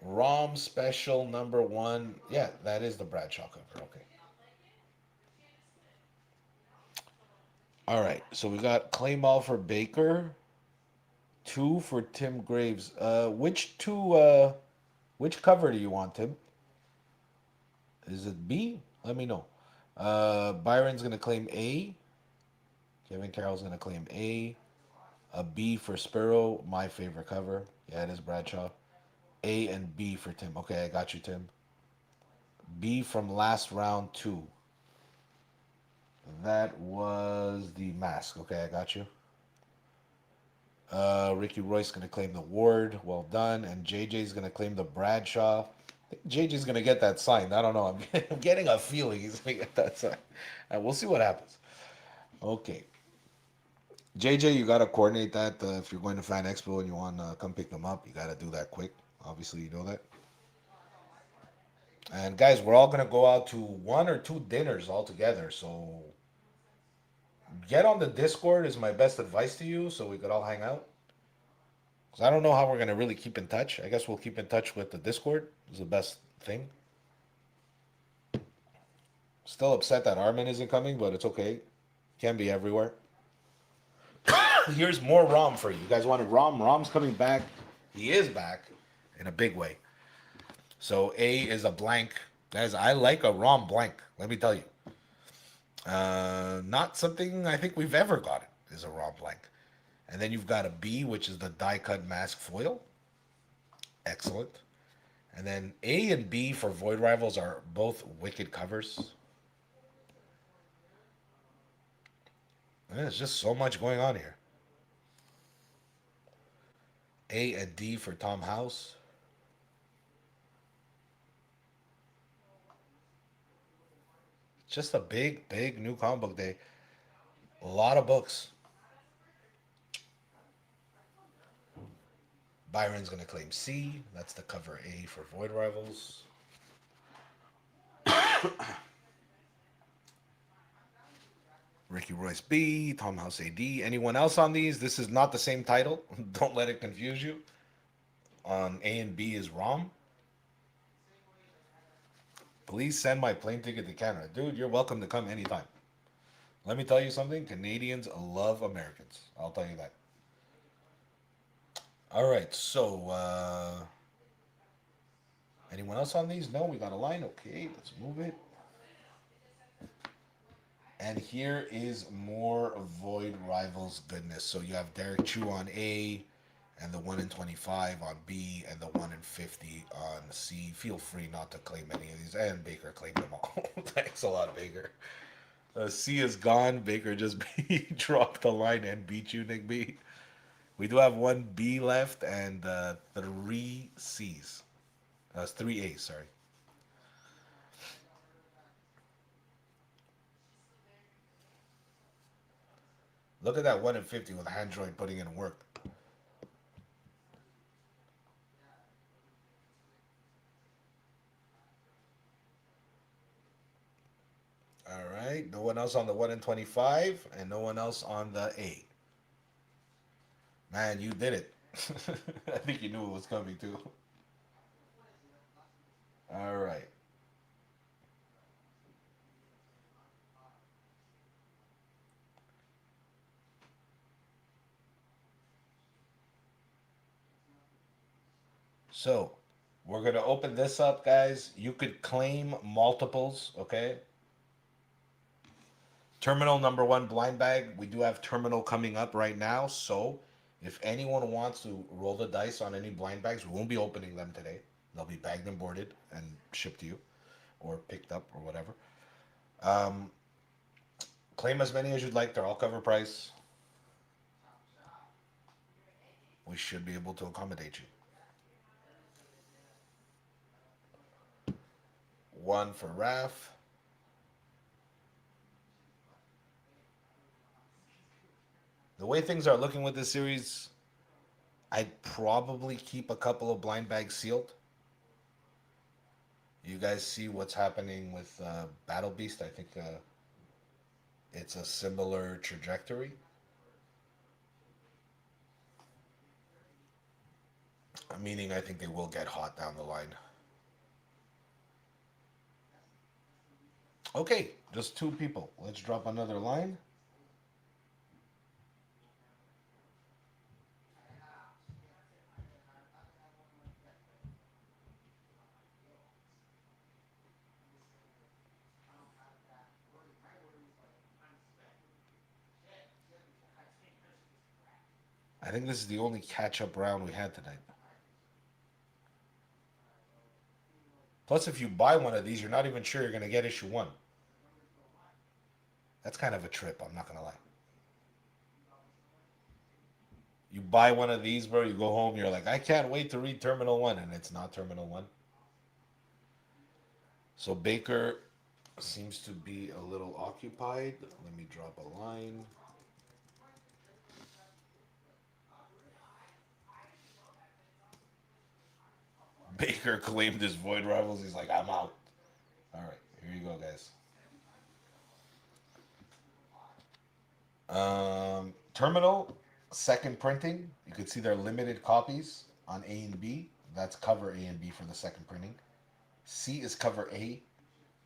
ROM special number one. Yeah, that is the Bradshaw cover. Okay. All right. So we got Claymall for Baker. 2 for Tim Graves. Which cover do you want, Tim? Is it B? Let me know. Byron's gonna claim A. Kevin Carroll's gonna claim A. A B for Sparrow, my favorite cover. Yeah, it is Bradshaw. A and B for Tim. Okay, I got you, Tim. B from last round 2. That was the mask. Okay, I got you. Ricky Royce going to claim the Ward. Well done. And JJ's going to claim the Bradshaw. I think JJ's going to get that signed. I don't know. I'm getting a feeling he's going to get that signed. We'll see what happens. Okay. JJ, you got to coordinate that. If you're going to Fan Expo and you want to come pick them up, you got to do that quick. Obviously, you know that. And guys, we're all going to go out to 1 or 2 dinners all together. So get on the Discord is my best advice to you so we could all hang out. Because I don't know how we're going to really keep in touch. I guess we'll keep in touch with the Discord. Is the best thing. Still upset that Armin isn't coming, but it's okay. Can be everywhere. Here's more ROM for you. You guys wanted ROM? ROM's coming back. He is back in a big way. So A is a blank. Guys, I like a ROM blank. Let me tell you. Not something I think we've ever gotten is a ROM blank. And then you've got a B, which is the die cut mask foil. Excellent. And then A and B for Void Rivals are both wicked covers. And there's just so much going on here. A and D for Tom House. Just a big, big new comic book day. A lot of books. Byron's going to claim C. That's the cover A for Void Rivals. Ricky Royce B. Tom House AD. Anyone else on these? This is not the same title. Don't let it confuse you. On A and B is ROM. Please send my plane ticket to Canada. Dude, you're welcome to come anytime. Let me tell you something. Canadians love Americans. I'll tell you that. All right, so anyone else on these? No, we got a line. Okay, let's move it. And here is more Void Rivals goodness. So you have Derek Chu on A, and the 1 in 25 on B, and the 1 in 50 on C. Feel free not to claim any of these. And Baker claimed them all. Thanks a lot, Baker. C is gone. Baker just dropped the line and beat you, Nick B. We do have one B left and 3 C's. That's 3 A's, sorry. Look at that 1 in 50 with Handroid putting in work. All right. No one else on the 1 in 25 and no one else on the A. Man, you did it. I think you knew it was coming too. All right. So, we're going to open this up, guys. You could claim multiples, okay? Terminal number 1 blind bag. We do have terminal coming up right now. So, if anyone wants to roll the dice on any blind bags, we won't be opening them today. They'll be bagged and boarded and shipped to you or picked up or whatever. Claim as many as you'd like. They're all cover price. We should be able to accommodate you. 1 for Raph. The way things are looking with this series, I'd probably keep a couple of blind bags sealed. You guys see what's happening with Battle Beast. I think it's a similar trajectory. Meaning I think they will get hot down the line. Okay, just 2 people. Let's drop another line. I think this is the only catch-up round we had tonight. Plus, if you buy one of these, you're not even sure you're going to get issue 1. That's kind of a trip, I'm not going to lie. You buy one of these, bro, you go home, you're like, I can't wait to read Terminal 1, and it's not Terminal 1. So Baker seems to be a little occupied. Let me drop a line. Baker claimed his Void Rivals. He's like, I'm out. All right, here you go, guys. Terminal, second printing. You can see they're limited copies on A and B. That's cover A and B for the second printing. C is cover A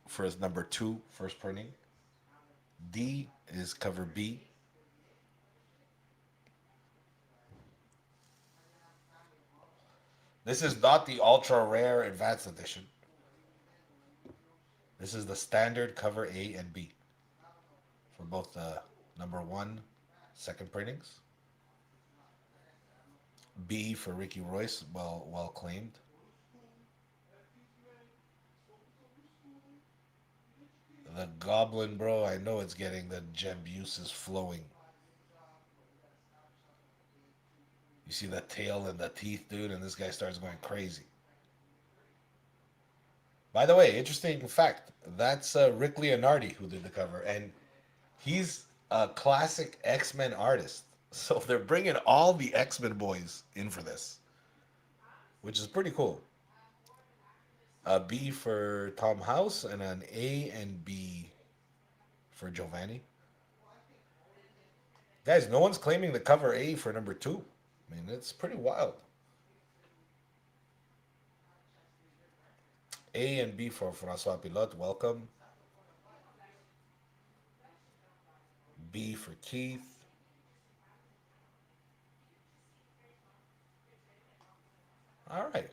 for his number 2 first printing. D is cover B. This is not the ultra rare advanced edition. This is the standard cover A and B for both the number 1 second printings. B for Ricky Royce, well claimed. The Goblin, bro, I know it's getting the Jebuse is flowing. You see the tail and the teeth, dude, and this guy starts going crazy. By the way, interesting fact, that's Rick Leonardi who did the cover, and he's a classic X-Men artist. So they're bringing all the X-Men boys in for this. which is pretty cool. A B for Tom House and an A and B for Giovanni. Guys, no one's claiming the cover A for number 2. I mean, it's pretty wild. A and B for Francois Pilote, welcome. B for Keith. All right.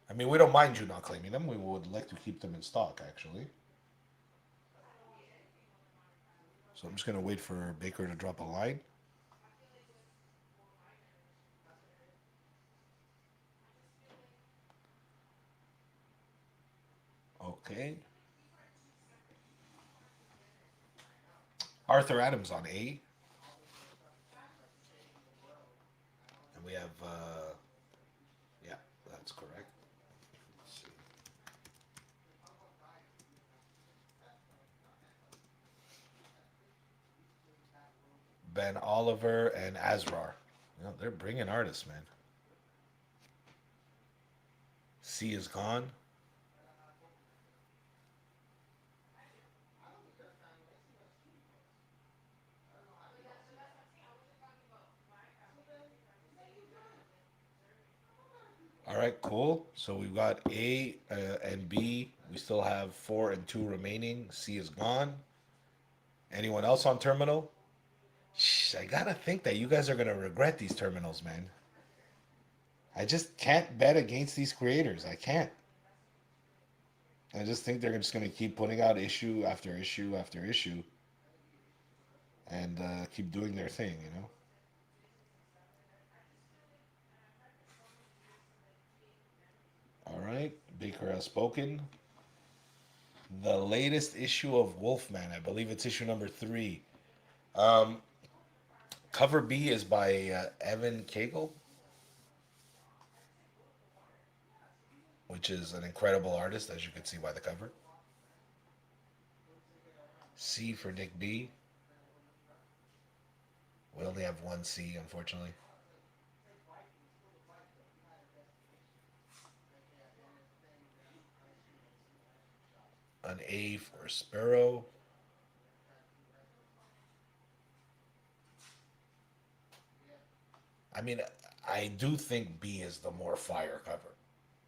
I mean, we don't mind you not claiming them. We would like to keep them in stock, actually. So I'm just going to wait for Baker to drop a line. Okay. Arthur Adams on A. And we have, yeah, that's correct. Let's see. Ben Oliver and Azrar. You know, they're bringing artists, man. C is gone. All right, cool. So we've got A and B. We still have 4 and 2 remaining. C is gone. Anyone else on terminal? Shh, I gotta think that you guys are gonna regret these terminals, man. I just can't bet against these creators. I can't. I just think they're just gonna keep putting out issue after issue after issue, and keep doing their thing, you know. All right, Baker has spoken. The latest issue of Wolfman, I believe it's issue number 3. Um, Cover B is by Evan Cagle, which is an incredible artist, as you can see by the cover. C for Nick B. We only have one C, unfortunately. An A for Sparrow. I mean, I do think B is the more fire cover.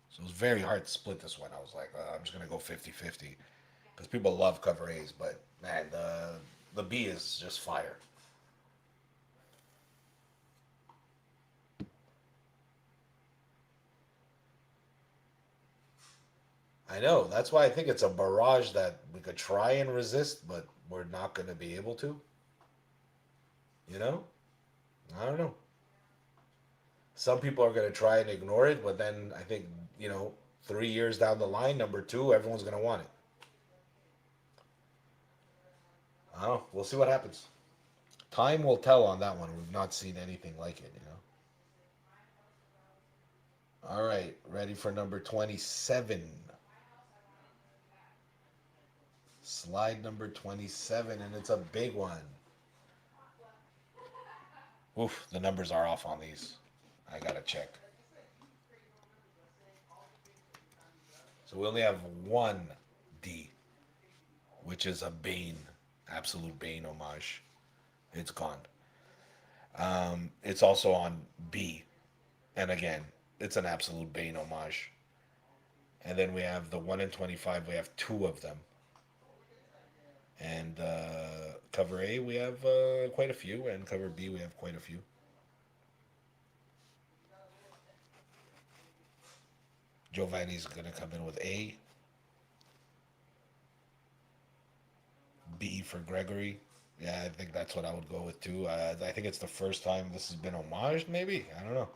So it was very hard to split this one. I was like, I'm just going to go 50-50. Because people love cover A's, but man, the B is just fire. I know. That's why I think it's a barrage that we could try and resist, but we're not going to be able to. You know? I don't know. Some people are going to try and ignore it, but then I think, 3 years down the line, number 2, everyone's going to want it. I don't know. We'll see what happens. Time will tell on that one. We've not seen anything like it, All right. Ready for number 27. Slide number 27, and it's a big one. Oof, the numbers are off on these. I gotta check. So we only have one D, which is a Bane, absolute Bane homage. It's gone. It's also on B, and again, it's an absolute Bane homage. And then we have the 1 in 25. We have 2 of them. And cover A, we have quite a few, and cover B, we have quite a few. Giovanni's going to come in with A. B for Gregory. Yeah, I think that's what I would go with too. I think it's the first time this has been homaged, maybe? I don't know.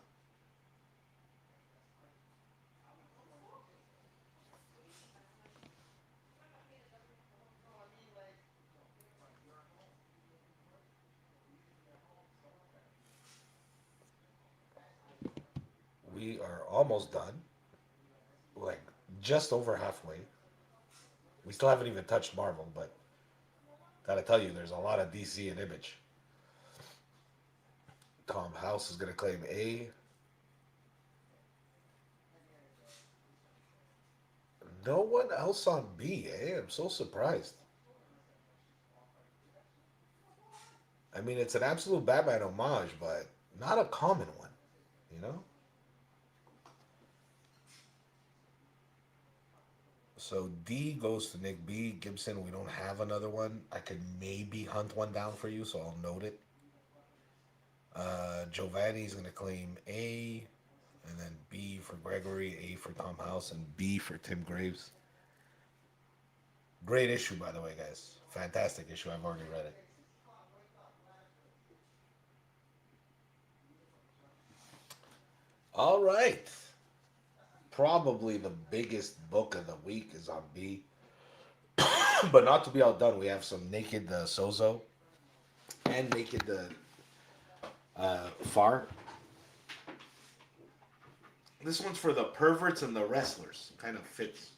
We are almost done. Like, just over halfway. We still haven't even touched Marvel, but gotta tell you, there's a lot of DC and Image. Tom House is gonna claim A. No one else on B, eh? I'm so surprised. I mean, it's an absolute Batman homage, but not a common one, you know? So D goes to Nick B. Gibson, we don't have another one. I could maybe hunt one down for you, so I'll note it. Giovanni's going to claim A, and then B for Gregory, A for Tom House, and B for Tim Graves. Great issue, by the way, guys. Fantastic issue. I've already read it. All right. Probably the biggest book of the week is on B. But not to be outdone, we have some Naked Sozo and Naked Far. This one's for the perverts and the wrestlers. It kind of fits.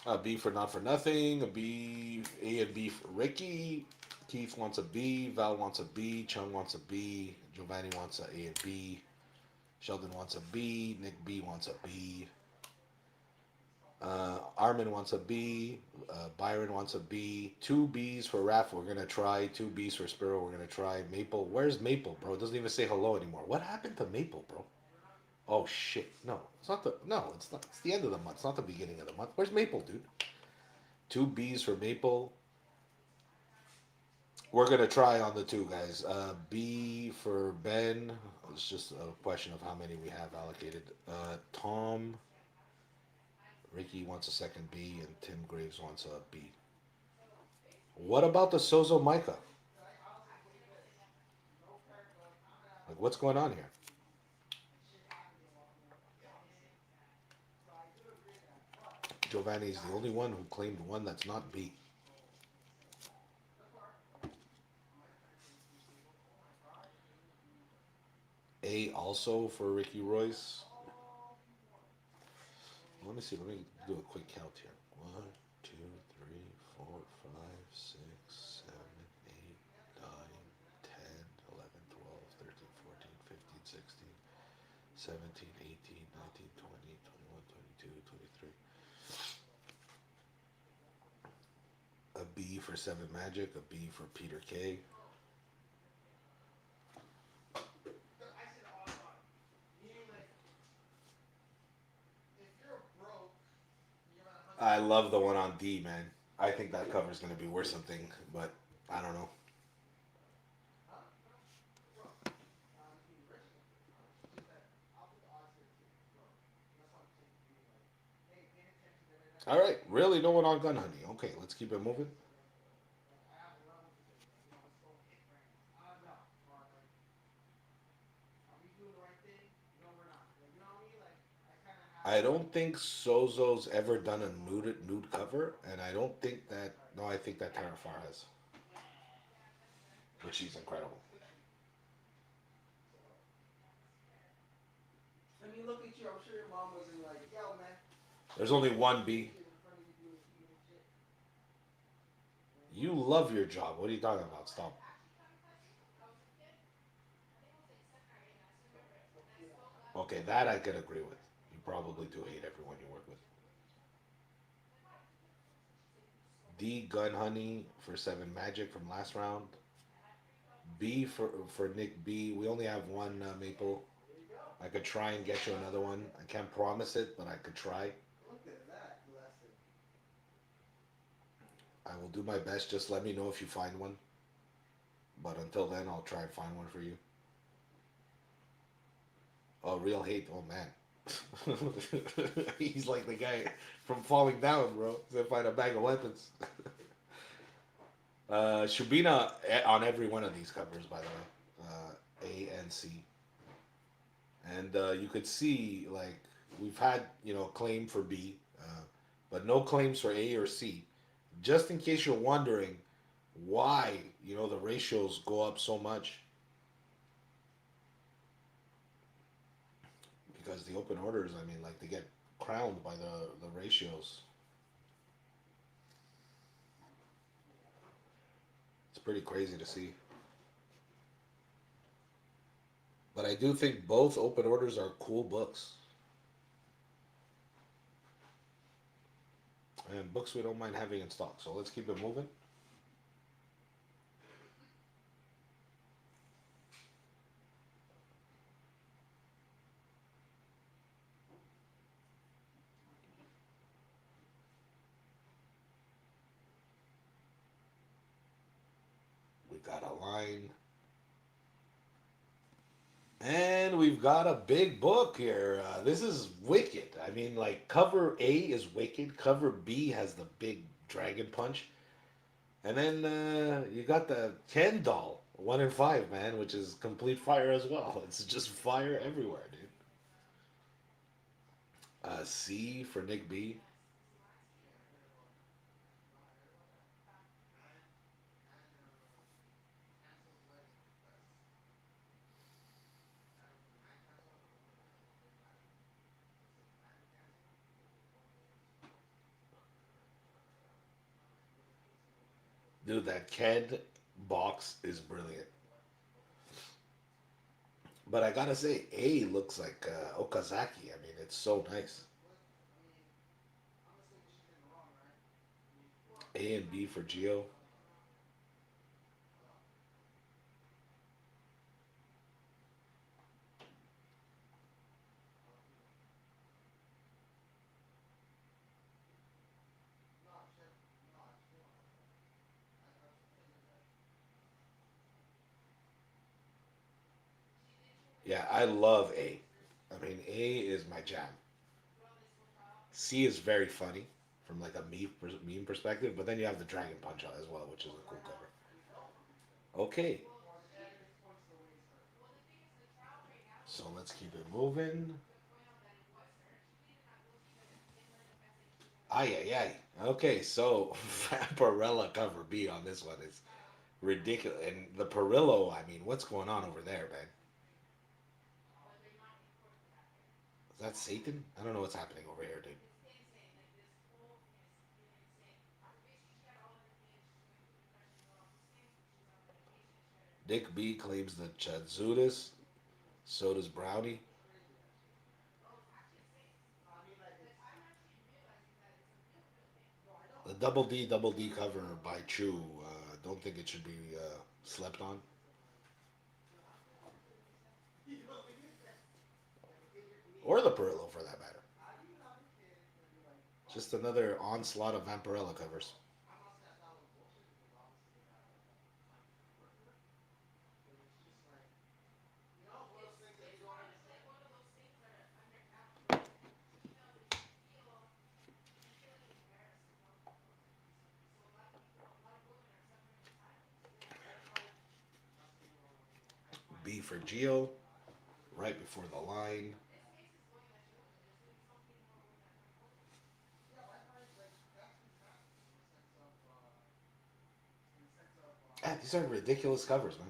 A B for Not For Nothing. A B, A and B for Ricky. Keith wants a B. Val wants a B. Chung wants a B. Giovanni wants a and B. Sheldon wants a B. Nick B wants a B. Armin wants a B. Byron wants a B. 2 B's for Raph. We're gonna try. 2 B's for Spiro. We're gonna try. Maple. Where's Maple, bro? It doesn't even say hello anymore. What happened to Maple, bro? Oh shit! No, it's not the. No, it's not. It's the end of the month. It's not the beginning of the month. Where's Maple, dude? 2 B's for Maple. We're gonna try on the 2 guys. B for Ben. It's just a question of how many we have allocated. Tom. Ricky wants a second B, and Tim Graves wants a B. What about the Sozo Micah? Like, what's going on here? Giovanni's the only one who claimed one that's not B. A also for Ricky Royce. Let me see. Let me do a quick count here. 1, 2, 3, 4, 5, 6, 7, 8, 9, 10, 11, 12, 13, 14, 15, 16, 17, 18, 19, 20, 21, 22, 23. A B for 7 Magic. A B for Peter K. I love the one on D, man. I think that cover's going to be worth something, but I don't know. All right, really no one on gun hunting. Okay, let's keep it moving. I don't think Sozo's ever done a nude cover, and I don't think that. No, I think that Tara Farr has, but she's incredible. Let me look at you. I'm sure your mom wasn't like, yo, man. There's only one B. You love your job. What are you talking about? Stop. Okay, that I could agree with. You probably do hate everyone you work with. D Gun Honey for 7 Magic from last round. B for Nick B. We only have one Maple. I could try and get you another one. I can't promise it, but I could try. I will do my best. Just let me know if you find one. But until then, I'll try and find one for you. Oh, real hate. Oh, man. He's like the guy from Falling Down, bro. He's gonna find a bag of weapons. Shubina on every one of these covers, by the way. A and C. And you could see, like, we've had, claim for B, but no claims for A or C. Just in case you're wondering why, the ratios go up so much. Because the open orders, I mean, like, they get crowned by the ratios. It's pretty crazy to see. I do think both open orders are cool books. And books we don't mind having in stock. So let's keep it moving. We got a line. And we've got a big book here. This is wicked. I mean, like, cover A is wicked. Cover B has the big dragon punch. And then you got the Ken doll, 1 in 5, man, which is complete fire as well. It's just fire everywhere, dude. C for Nick B. Dude, that Ken box is brilliant. But I gotta say, A looks like Okazaki. I mean, it's so nice. A and B for Geo. Yeah, I love A. I mean, A is my jam. C is very funny from like a meme perspective, but then you have the Dragon Punch out as well, which is a cool cover. Okay, so let's keep it moving. Ay, ay, ay. Okay, so Vampirella cover B on this one is ridiculous. And the Perillo, I mean, what's going on over there, man? Is that Satan? I don't know what's happening over here, dude. Nick B claims the Chadzudis. So does Brownie. The Double D cover by Chu. Don't think it should be slept on. Or the Perillo for that matter. Just another onslaught of Vampirella covers. B for Geo, right before the line. Ah, these are ridiculous covers, man.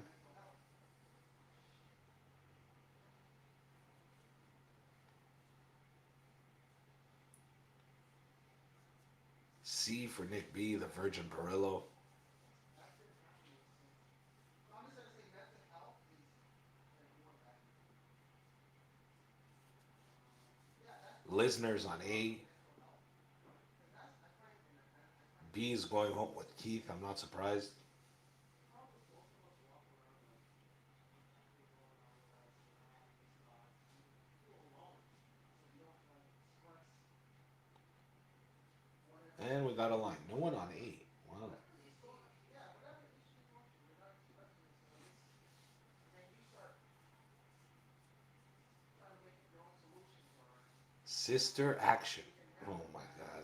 C for Nick B, the Virgin Perillo. Lisner's on A. B is going home with Keith. I'm not surprised. And we got a line. No one on A. Wow. Sister Action. Oh my god.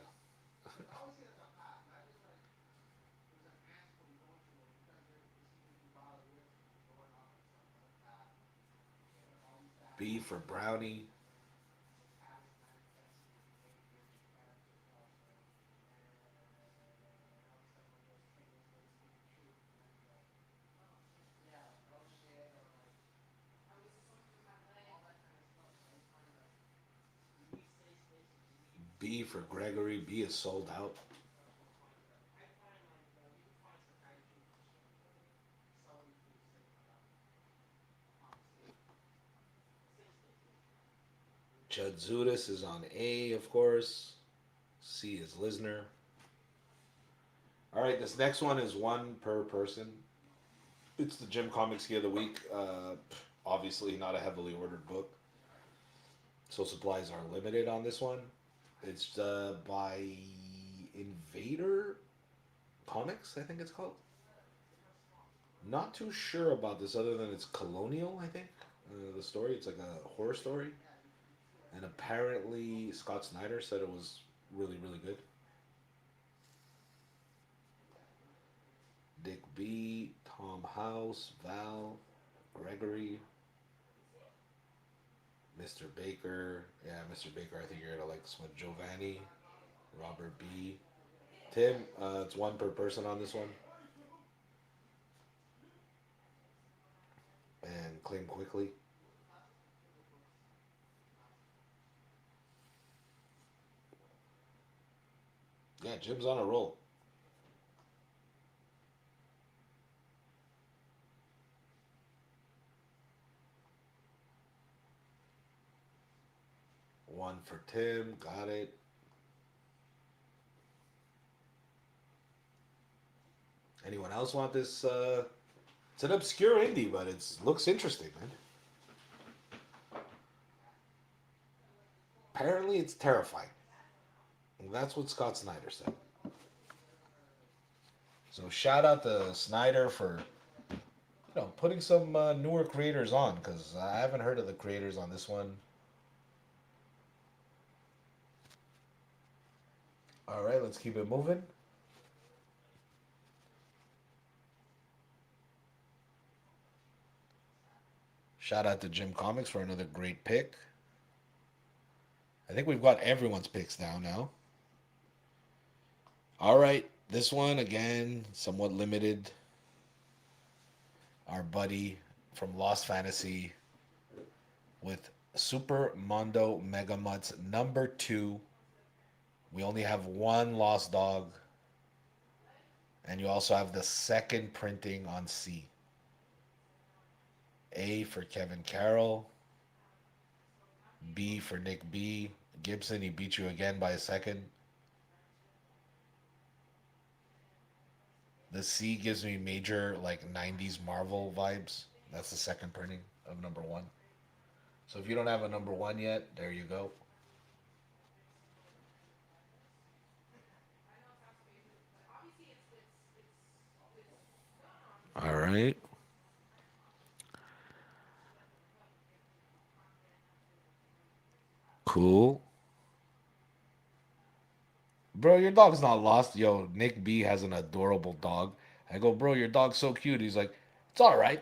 B for Brownie. B for Gregory. B is sold out. Judd Zudis is on A, of course. C is Lisner. All right, this next one is one per person. It's the Jim Comics Key of the Week. Obviously, not a heavily ordered book, so supplies are limited on this one. It's by Invader Comics, I think it's called. Not too sure about this other than it's colonial, I think. The story, it's like a horror story. And apparently Scott Snyder said it was really, really good. Dick B, Tom House, Val, Gregory, Mr. Baker. Yeah, Mr. Baker, I think you're gonna like this one. Giovanni, Robert B. Tim, it's one per person on this one. And claim quickly. Yeah, Jim's on a roll. One for Tim, got it. Anyone else want this? It's an obscure indie, but it looks interesting, man. Apparently, it's terrifying. And that's what Scott Snyder said. So shout out to Snyder for putting some newer creators on, because I haven't heard of the creators on this one. All right, let's keep it moving. Shout out to Jim Comics for another great pick. I think we've got everyone's picks down now. All right, this one again, somewhat limited. Our buddy from Lost Fantasy with Super Mondo Mega Mutts #2. We only have one Lost Dog. And you also have the second printing on C. A for Kevin Carroll. B for Nick B. Gibson, he beat you again by a second. The C gives me major like 90s Marvel vibes. That's the second printing of #1. So if you don't have a #1 yet, there you go. All right. Cool. Bro, your dog's not lost. Yo, Nick B has an adorable dog. I go, bro, your dog's so cute. He's like, it's all right.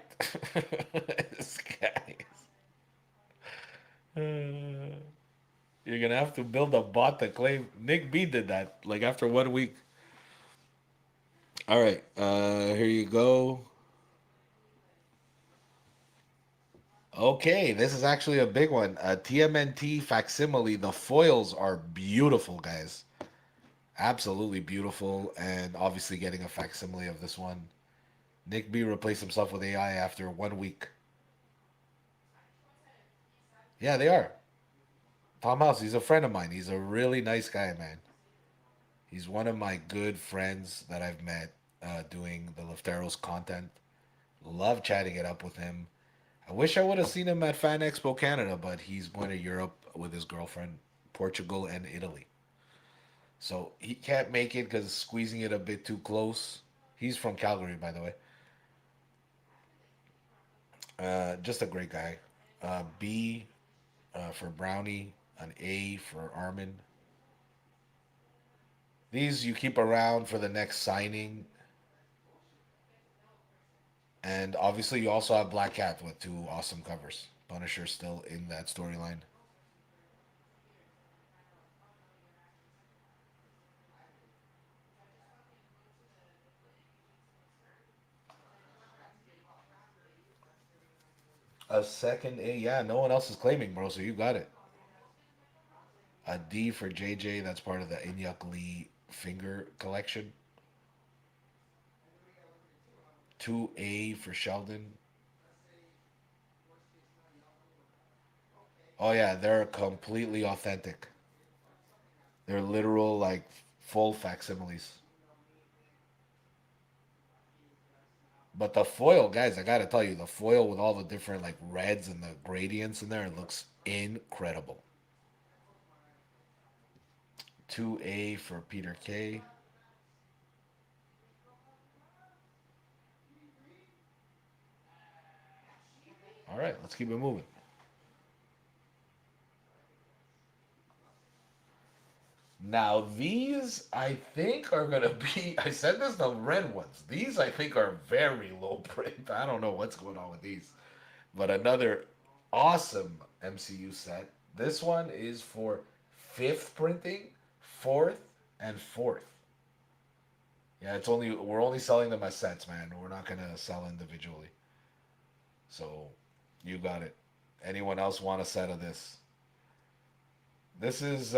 This guy. You're gonna have to build a bot to claim. Nick B did that like after 1 week. All right, here you go. Okay, this is actually a big one. TMNT facsimile. The foils are beautiful, guys. Absolutely beautiful, and obviously getting a facsimile of this one. Nick B replaced himself with AI after 1 week. Yeah, they are. Tom House, he's a friend of mine. He's a really nice guy, man. He's one of my good friends that I've met doing the Lefteros content. Love chatting it up with him. I wish I would have seen him at Fan Expo Canada, but he's going to Europe with his girlfriend, Portugal and Italy. So he can't make it because squeezing it a bit too close. He's from Calgary, by the way. Just a great guy. B for Brownie, an A for Armin. These you keep around for the next signing. And obviously you also have Black Cat with 2 awesome covers. Punisher still in that storyline. A second A, yeah, no one else is claiming, bro, so you got it. A D for JJ, that's part of the Inyuk Lee finger collection. 2A for Sheldon. Oh yeah, they're completely authentic. They're literal, like, full facsimiles. But the foil, guys, I gotta tell you, the foil with all the different like reds and the gradients in there, it looks incredible. 2A for Peter K. All right, let's keep it moving. Now, these I think are gonna be. I said this, the red ones. These I think are very low print. I don't know what's going on with these, but another awesome MCU set. This one is for fifth printing, fourth, and fourth. Yeah, it's only we're only selling them as sets, man. We're not gonna sell individually. So, you got it. Anyone else want a set of this? This is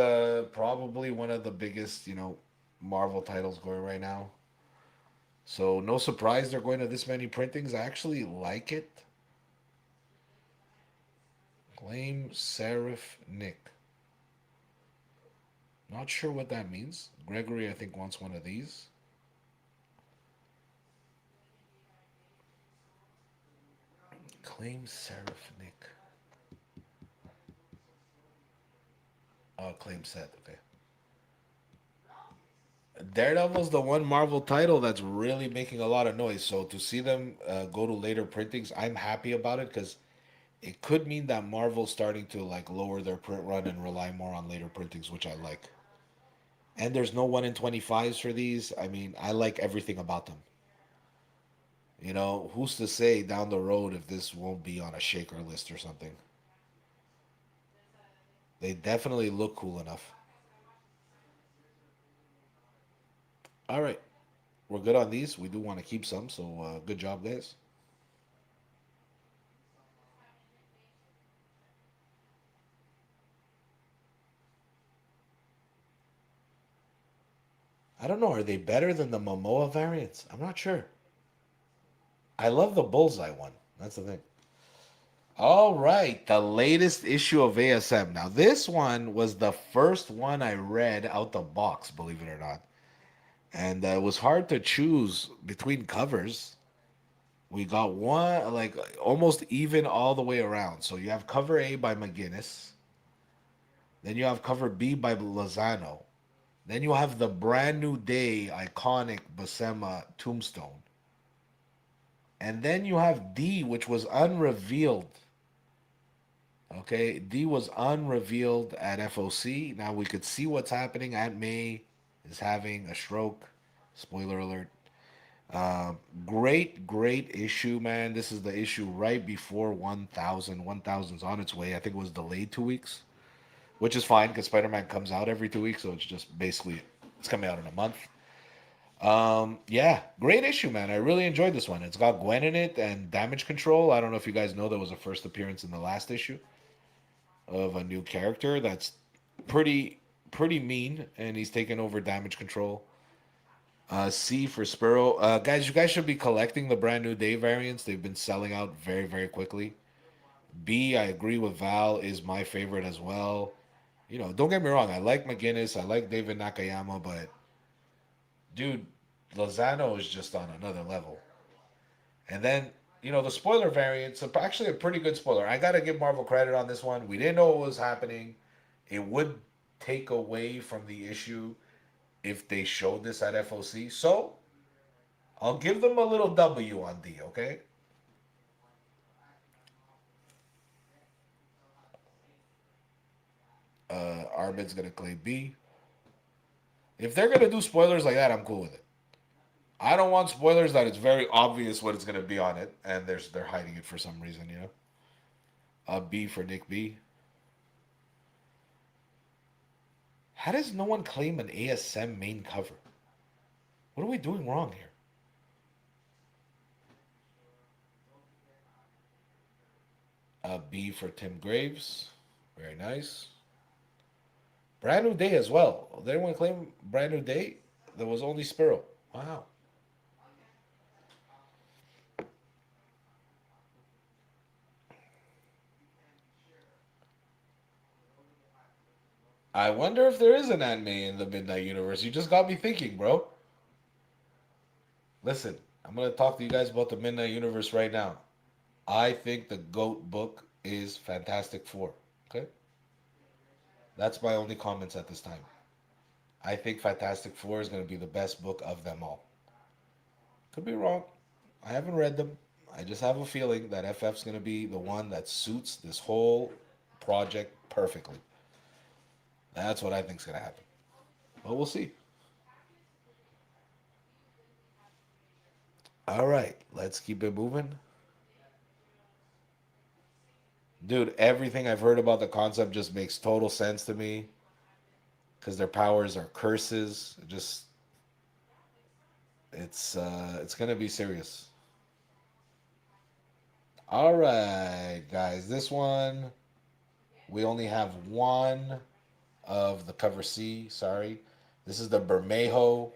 probably one of the biggest, Marvel titles going right now. So no surprise they're going to this many printings. I actually like it. Claim Seraph Nick. Not sure what that means. Gregory, I think, wants one of these. Claim Seraph Nick. Oh, claim set. Okay. Daredevil's the one Marvel title that's really making a lot of noise. So to see them go to later printings, I'm happy about it because it could mean that Marvel's starting to like lower their print run and rely more on later printings, which I like. And there's no 1 in 25s for these. I mean, I like everything about them. Who's to say down the road if this won't be on a shaker list or something? They definitely look cool enough. All right. We're good on these. We do want to keep some, so good job, guys. I don't know. Are they better than the Momoa variants? I'm not sure. I love the Bullseye one. That's the thing. All right. The latest issue of ASM. Now, this one was the first one I read out the box, believe it or not. And it was hard to choose between covers. We got one, like, almost even all the way around. So you have cover A by McGinnis. Then you have cover B by Lozano. Then you have the brand new day iconic Buscema tombstone. And then you have D, which was unrevealed. Okay, D was unrevealed at FOC. Now we could see what's happening. Aunt May is having a stroke. Spoiler alert. Great issue, man. This is the issue right before 1000. 1000's on its way. I think it was delayed 2 weeks, which is fine because Spider-Man comes out every 2 weeks, so it's just basically it's coming out in a month. Yeah, great issue, man. I really enjoyed this one. It's got Gwen in it and Damage Control. I don't know if you guys know that was a first appearance in the last issue of a new character that's pretty mean, and he's taken over Damage Control. C for Sparrow. Guys, you guys should be collecting the brand new day variants. They've been selling out very quickly. B, I agree with Val, is my favorite as well. Don't get me wrong. I like McGinnis. I like David Nakayama, but dude, Lozano is just on another level. And then, the spoiler variants are actually a pretty good spoiler. I got to give Marvel credit on this one. We didn't know what was happening. It would take away from the issue if they showed this at FOC. So, I'll give them a little W on D, okay? Armin's going to claim B. If they're going to do spoilers like that, I'm cool with it. I don't want spoilers that it's very obvious what it's going to be on it, and they're hiding it for some reason. B for Nick B. How does no one claim an ASM main cover? What are we doing wrong here? B for Tim Graves. Very nice. Brand New Day as well. Did anyone claim Brand New Day? There was only Sparrow. Wow. I wonder if there is an anime in the Midnight Universe. You just got me thinking, bro. Listen, I'm gonna talk to you guys about the Midnight Universe right now. I think the GOAT book is Fantastic Four. Okay? That's my only comments at this time. I think Fantastic Four is gonna be the best book of them all. Could be wrong. I haven't read them. I just have a feeling that FF's gonna be the one that suits this whole project perfectly. That's what I think's gonna happen. But we'll see. All right, let's keep it moving. Dude, everything I've heard about the concept just makes total sense to me because their powers are curses. Just it's gonna be serious. All right, guys, this one we only have one of the cover C. Sorry, this is the Bermejo.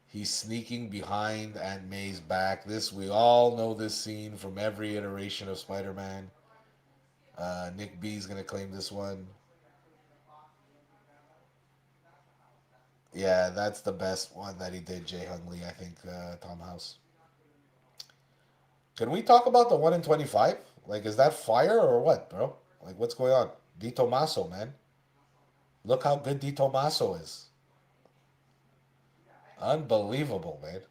He's sneaking behind Aunt May's back. This we all know this scene from every iteration of Spider-Man. Nick B is gonna claim this one. Yeah, that's the best one that he did, Jay Hung Lee, I think, Tom House. Can we talk about the 1 in 25? Like, is that fire or what, bro? Like, what's going on? Di Tomaso, man. Look how good Di Tomaso is. Unbelievable, man.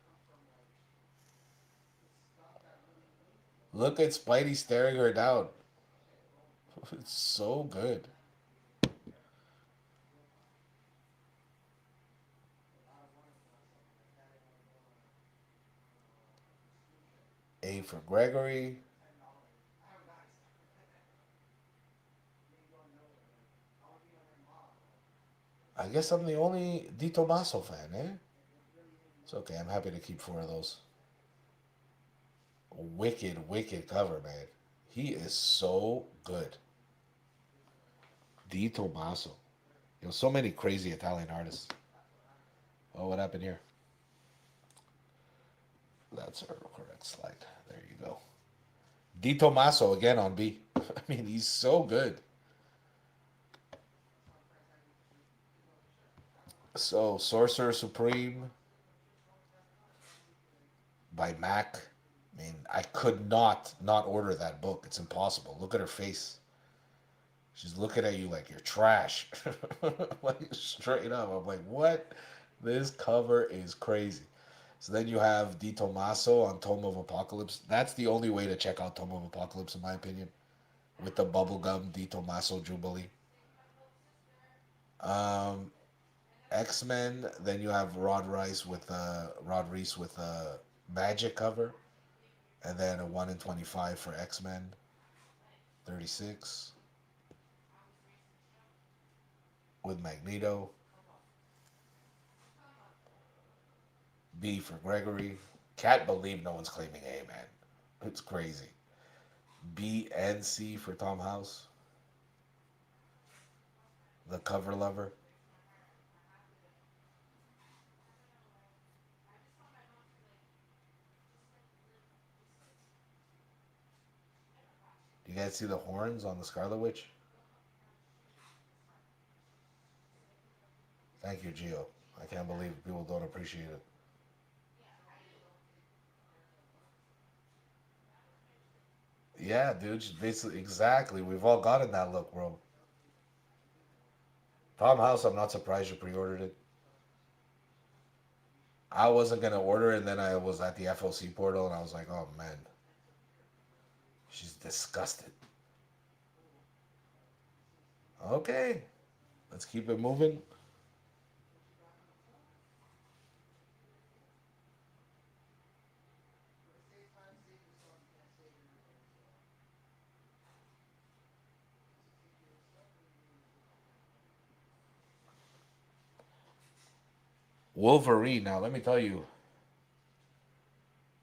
Look at Spidey staring her down. It's so good. A for Gregory. I guess I'm the only Di Tomaso fan, eh? It's okay. I'm happy to keep 4 of those. Wicked, wicked cover, man. He is so good. Di Tomaso. You know, so many crazy Italian artists. Oh, what happened here? That's our correct slide. There you go. Di Tomaso again on B. I mean, he's so good. So, Sorcerer Supreme by Mac. I mean, I could not order that book. It's impossible. Look at her face. She's looking at you like you're trash. Like straight up. I'm like, what? This cover is crazy. So then you have Di Tomaso on Tome of Apocalypse. That's the only way to check out Tome of Apocalypse, in my opinion, with the bubblegum Di Tomaso Jubilee. Um, X-Men. Then you have Rod Reese with a Magic cover, and then a 1 in 25 for X-Men 36 with Magneto. B for Gregory. Can't believe no one's claiming A, man. It's crazy. B and C for Tom House. The Cover Lover. Do you guys see the horns on the Scarlet Witch? Thank you, Gio. I can't believe people don't appreciate it. Yeah, dude, she's basically exactly. We've all gotten that look, bro. Tom House, I'm not surprised you pre-ordered it. I wasn't gonna order it, and then I was at the FOC portal, and I was like, oh man, she's disgusted. Okay, let's keep it moving. Wolverine. Now, let me tell you,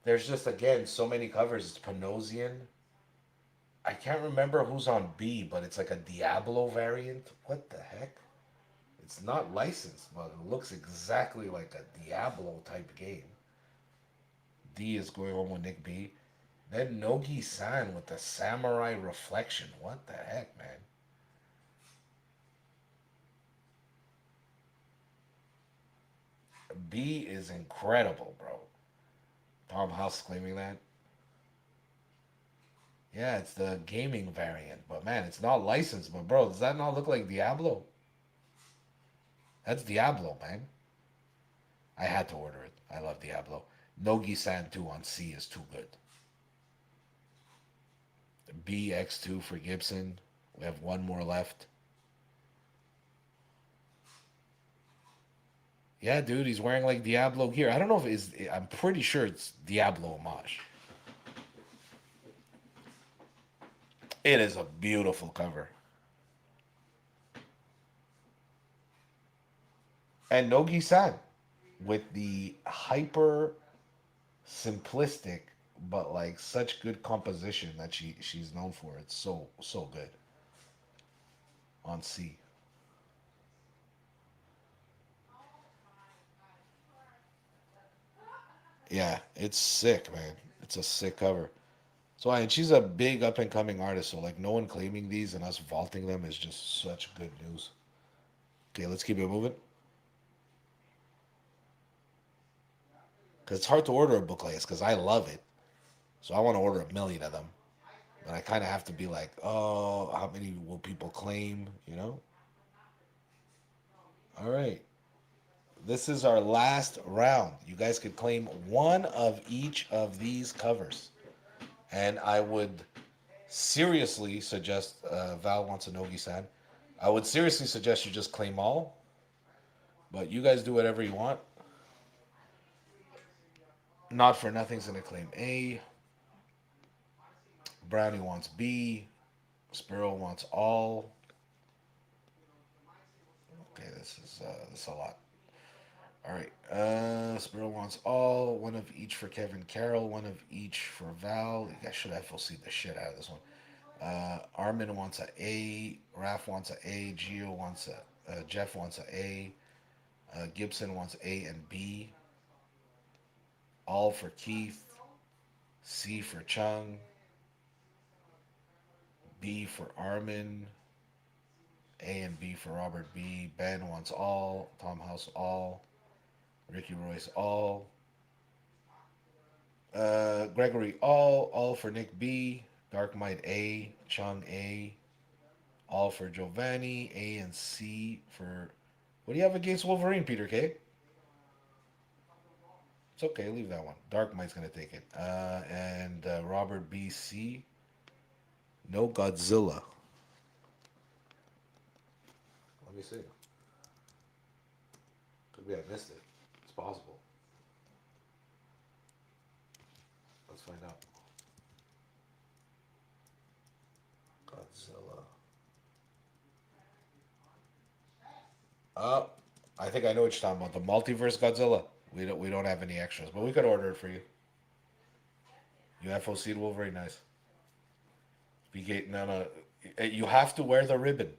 there's just again so many covers. It's Panosian. I can't remember who's on B, but it's like a Diablo variant. What the heck? It's not licensed, but it looks exactly like a Diablo type game. D is going on with Nick B. Then Nogi San with the Samurai Reflection. What the heck, man? B is incredible, bro. Tom House claiming that. Yeah, it's the gaming variant, but man, it's not licensed. But bro, does that not look like Diablo? That's Diablo, man. I had to order it. I love Diablo. Nogi-san 2 on C is too good. BX2 for Gibson. We have one more left. Yeah, dude, he's wearing like Diablo gear. I don't know if it's. I'm pretty sure it's Diablo homage. It is a beautiful cover. And Nogi-san with the hyper simplistic but like such good composition that she's known for. It's so good. On C. Yeah, it's sick, man. It's a sick cover. So and she's a big up and coming artist, so like no one claiming these and us vaulting them is just such good news. Okay, let's keep it moving. Because it's hard to order a book like this because I love it. So I want to order 1,000,000 of them. But I kind of have to be like, oh, how many will people claim, you know? All right. This is our last round. You guys could claim one of each of these covers. And I would seriously suggest, Val wants a Nogi-san. I would seriously suggest you just claim all. But you guys do whatever you want. Not for Nothing's going to claim A. Brownie wants B. Sparrow wants all. Okay, this is a lot. All right. Sparrow wants all. One of each for Kevin Carroll. One of each for Val. You guys should FOC the shit out of this one. Armin wants a A. Raph wants a A. Gio wants a. Jeff wants a A. Gibson wants A and B. All for Keith. C for Chung. B for Armin. A and B for Robert B. Ben wants all. Tom House all. Ricky Royce all. Gregory all. All for Nick B. Dark Might A. Chung A. All for Giovanni. A and C for... What do you have against Wolverine, Peter K? It's okay, leave that one. Dark Might's going to take it. And Robert B. C. No Godzilla. Let me see. Could be I missed it. It's possible. Let's find out. Godzilla. Oh, I think I know what you're talking about. The multiverse Godzilla. We don't have any extras, but we could order it for you. You FOC'd Wolverine, nice. No. You have to wear the ribbon.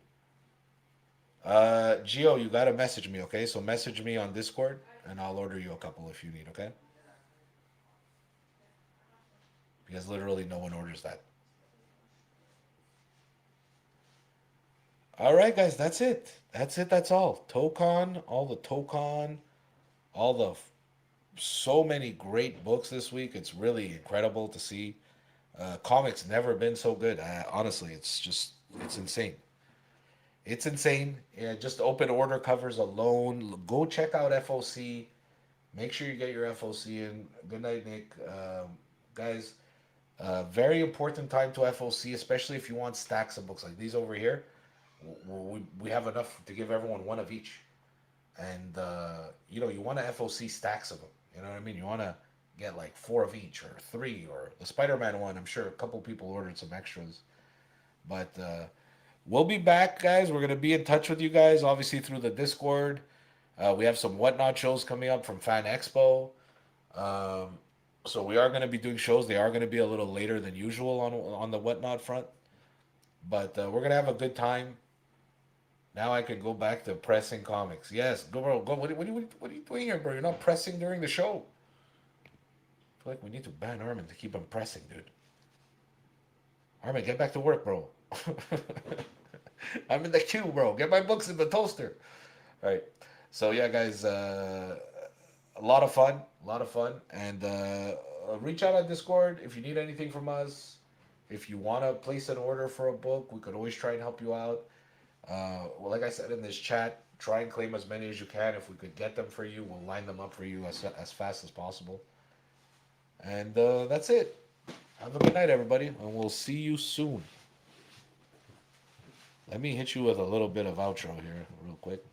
Gio, you gotta message me, okay? So message me on Discord, and I'll order you a couple if you need, okay? Because literally no one orders that. All right, guys, that's it. That's all. Tokon, all the Tokon, all the so many great books this week. It's really incredible to see. Comics never been so good. Honestly, it's insane. It's insane. Yeah, just open order covers alone. Go check out FOC. Make sure you get your FOC in. Good night, Nick. Guys, very important time to FOC, especially if you want stacks of books like these over here. We have enough to give everyone one of each. And, you want to FOC stacks of them. You know what I mean? You want to get like 4 of each or 3 or the Spider-Man one. I'm sure a couple people ordered some extras. But we'll be back, guys. We're going to be in touch with you guys, obviously, through the Discord. We have some Whatnot shows coming up from Fan Expo. So we are going to be doing shows. They are going to be a little later than usual on the Whatnot front. But we're going to have a good time. Now I can go back to pressing comics. Yes, go, bro. Go. What are you doing here, bro? You're not pressing during the show. I feel like we need to ban Armin to keep him pressing, dude. Armin, get back to work, bro. I'm in the queue, bro. Get my books in the toaster. All right. So, yeah, guys, a lot of fun, and reach out on Discord if you need anything from us. If you want to place an order for a book, we could always try and help you out. Well, like I said in this chat, try and claim as many as you can. If we could get them for you, we'll line them up for you as fast as possible. And that's it. Have a good night, everybody, and we'll see you soon. Let me hit you with a little bit of outro here, real quick.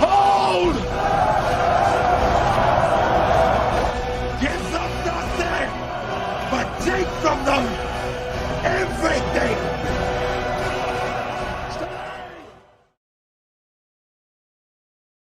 Hold! Give them nothing, but take from them